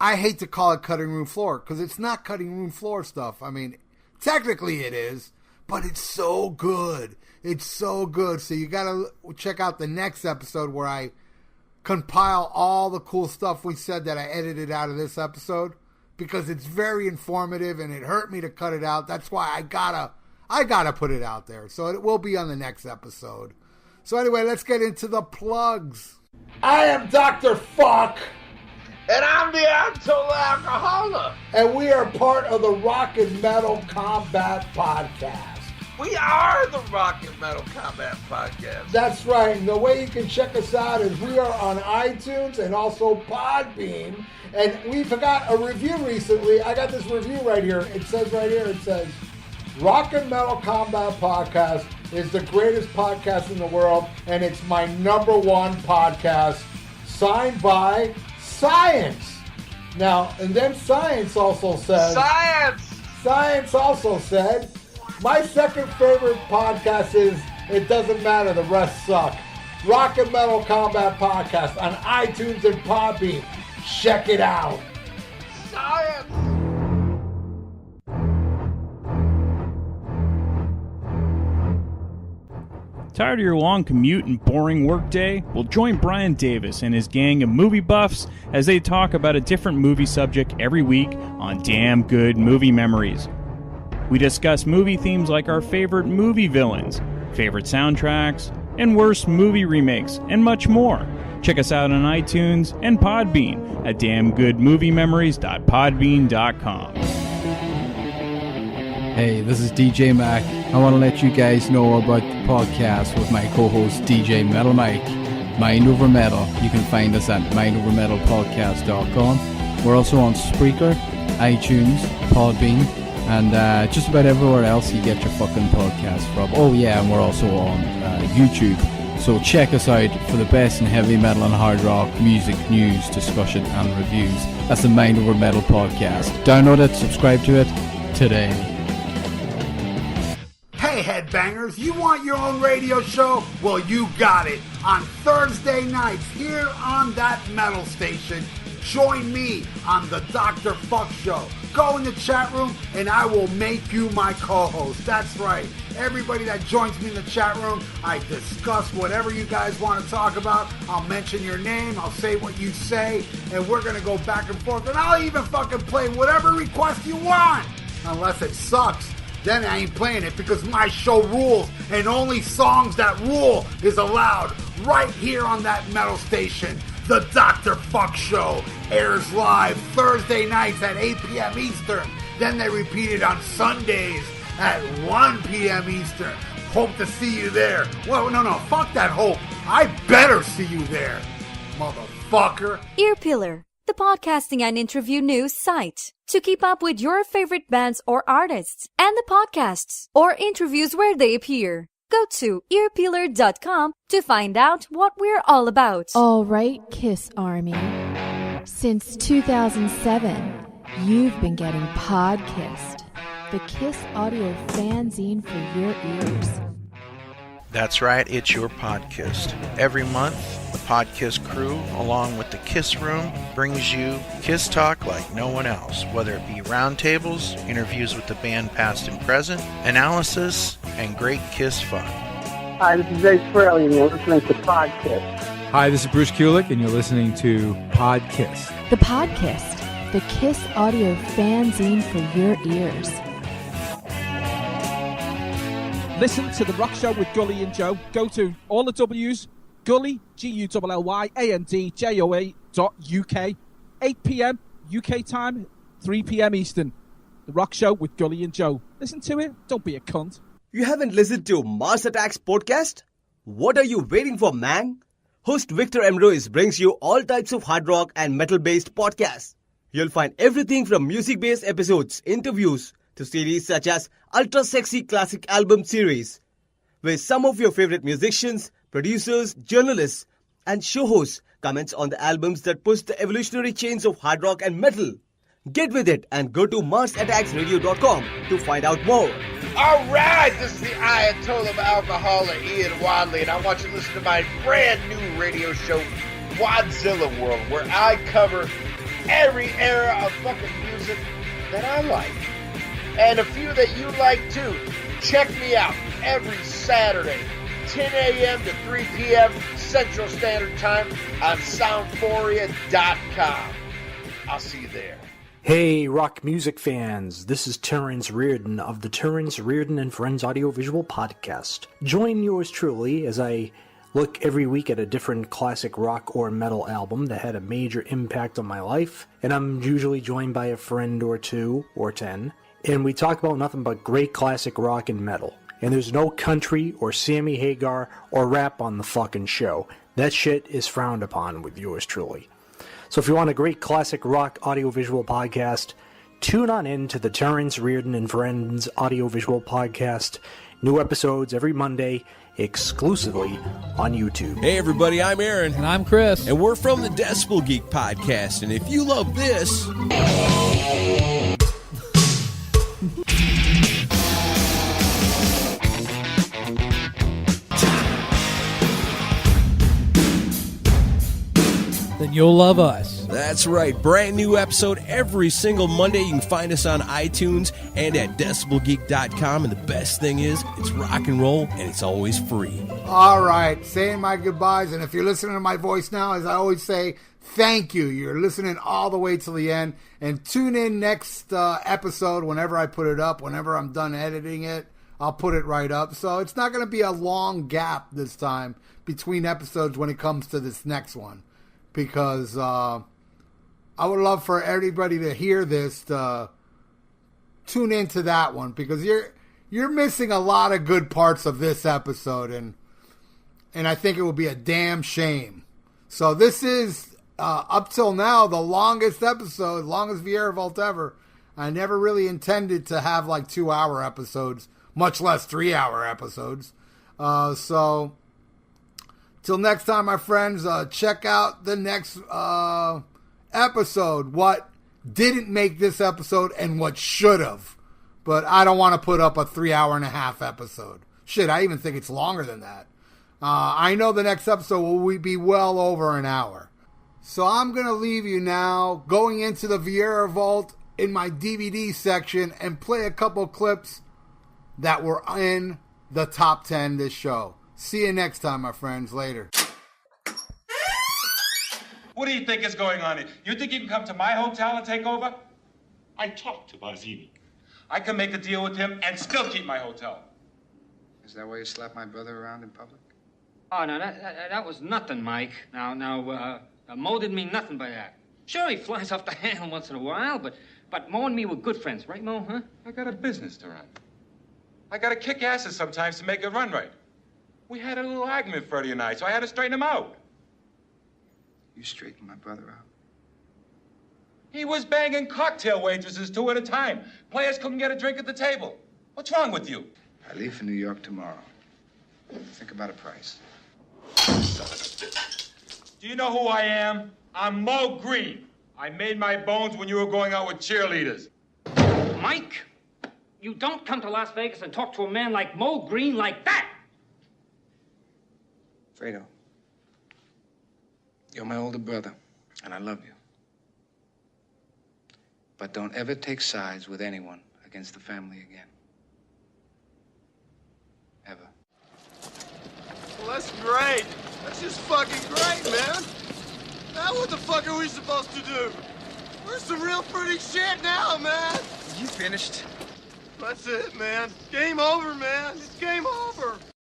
I hate to call it cutting room floor, because it's not cutting room floor stuff. I mean, technically it is, but it's so good. It's so good. So you got to check out the next episode where I compile all the cool stuff we said that I edited out of this episode, because it's very informative and it hurt me to cut it out. That's why I gotta put it out there. So it will be on the next episode. So anyway, let's get into the plugs. I am Dr. Fuck. And I'm the Absolute Alcoholic. And we are part of the Rock and Metal Combat Podcast. We are the Rock and Metal Combat Podcast. That's right. And the way you can check us out is we are on iTunes and also Podbean. And we forgot a review recently. I got this review right here. It says right here, it says, Rock and Metal Combat Podcast is the greatest podcast in the world, and it's my number one podcast, signed by Science. Now, and then Science also says... Science also said, my second favorite podcast is It Doesn't Matter, the Rest Suck. Rock and Metal Combat Podcast on iTunes and Podbean. Check it out. Science! Tired of your long commute and boring workday? Well, join Brian Davis and his gang of movie buffs as they talk about a different movie subject every week on Damn Good Movie Memories. We discuss movie themes like our favorite movie villains, favorite soundtracks, and worst movie remakes, and much more. Check us out on iTunes and Podbean at damngoodmoviememories.podbean.com. Hey, this is DJ Mac. I want to let you guys know about the podcast with my co-host DJ Metal Mike, Mind Over Metal. You can find us at mindovermetalpodcast.com. We're also on Spreaker, iTunes, Podbean, and just about everywhere else you get your fucking podcast from. Oh yeah, and we're also on YouTube. So check us out for the best in heavy metal and hard rock music, news, discussion, and reviews. That's the Mind Over Metal podcast. Download it, subscribe to it today. Hey, headbangers, you want your own radio show? Well, you got it. On Thursday nights here on that metal station, Join me on the Dr. Fuck Show. Go in the chat room and I will make you my co-host. That's right. Everybody that joins me in the chat room, I discuss whatever you guys want to talk about. I'll mention your name. I'll say what you say. And we're going to go back and forth. And I'll even fucking play whatever request you want. Unless it sucks. Then I ain't playing it because my show rules. And only songs that rule is allowed right here on that metal station. The Dr. Fuck Show airs live Thursday nights at 8 p.m. Eastern. Then they repeat it on Sundays at 1 p.m. Eastern. Hope to see you there. Well, no, fuck that hope. I better see you there, motherfucker. Earpillar, the podcasting and interview news site. To keep up with your favorite bands or artists and the podcasts or interviews where they appear. Go to earpeeler.com to find out what we're all about. All right, Kiss Army. Since 2007, you've been getting Podkissed, the Kiss audio fanzine for your ears. That's right, it's your Podkissed. Every month, the Podkiss crew, along with the Kiss Room, brings you Kiss talk like no one else, whether it be roundtables, interviews with the band past and present, analysis, and great Kiss fun. Hi, this is Ace Frehley, and you're listening to Podkiss. Hi, this is Bruce Kulick, and you're listening to Podkiss. The Podkissed, the Kiss audio fanzine for your ears. Listen to The Rock Show with Gully and Joe. Go to all the W's, Gully, GULLYANDJOA.UK, 8 p.m. UK time, 3 p.m. Eastern. The Rock Show with Gully and Joe. Listen to it. Don't be a cunt. You haven't listened to Mars Attacks podcast? What are you waiting for, man? Host Victor Emroyce brings you all types of hard rock and metal-based podcasts. You'll find everything from music-based episodes, interviews, to series such as Ultra Sexy Classic Album Series, where some of your favorite musicians, producers, journalists, and show hosts comments on the albums that push the evolutionary chains of hard rock and metal. Get with it and go to MarsAttacksRadio.com to find out more. All right, this is the Ayatollah of Alcohol, Ian Wadley, and I want you to listen to my brand new radio show, Wadzilla World, where I cover every era of fucking music that I like. And a few that you like too. Check me out every Saturday, 10 a.m. to 3 p.m. Central Standard Time on Soundphoria.com. I'll see you there. Hey, rock music fans. This is Terrence Reardon of the Terrence Reardon and Friends Audiovisual Podcast. Join yours truly as I look every week at a different classic rock or metal album that had a major impact on my life, and I'm usually joined by a friend or two or 10. And we talk about nothing but great classic rock and metal. And there's no country or Sammy Hagar or rap on the fucking show. That shit is frowned upon with yours truly. So if you want a great classic rock audiovisual podcast, tune on in to the Terrence Reardon and Friends Audiovisual Podcast. New episodes every Monday, exclusively on YouTube. Hey everybody, I'm Aaron. And I'm Chris. And we're from the Decibel Geek Podcast. And if you love this... then you'll love us. That's right. Brand new episode every single Monday. You can find us on iTunes and at decibelgeek.com. And the best thing is, it's rock and roll and it's always free. All right. Saying my goodbyes. And if you're listening to my voice now, as I always say, thank you. You're listening all the way till the end. And tune in next episode whenever I put it up. Whenever I'm done editing it, I'll put it right up. So it's not going to be a long gap this time between episodes when it comes to this next one. Because I would love for everybody to hear this, to tune into that one, because you're missing a lot of good parts of this episode, and I think it would be a damn shame. So this is up till now the longest episode, longest Vieira Vault ever. I never really intended to have like 2-hour episodes, much less 3-hour episodes. So. Till next time, my friends, check out the next episode. What didn't make this episode and what should have. But I don't want to put up a 3.5-hour episode. Shit, I even think it's longer than that. I know the next episode will be well over an hour. So I'm going to leave you now going into the Vieira Vault in my DVD section and play a couple clips that were in the top 10 this show. See you next time, my friends. Later. What do you think is going on here? You think you can come to my hotel and take over? I talked to Barzini. I can make a deal with him and still keep my hotel. Is that why you slap my brother around in public? Oh, no, that was nothing, Mike. Now, Mo didn't mean nothing by that. Sure, he flies off the handle once in a while, but Mo and me were good friends, right, Mo, huh? I got a business to run. I got to kick asses sometimes to make it run right. We had a little argument, Freddie and I, so I had to straighten him out. You straightened my brother out? He was banging cocktail waitresses 2 at a time. Players couldn't get a drink at the table. What's wrong with you? I leave for New York tomorrow. Think about a price. Do you know who I am? I'm Mo Green. I made my bones when you were going out with cheerleaders. Mike, you don't come to Las Vegas and talk to a man like Mo Green like that. Fredo, you're my older brother, and I love you. But don't ever take sides with anyone against the family again. Ever. Well, that's great. That's just fucking great, man. Now what the fuck are we supposed to do? We're some real fruity shit now, man. You finished? That's it, man. Game over, man. It's game over.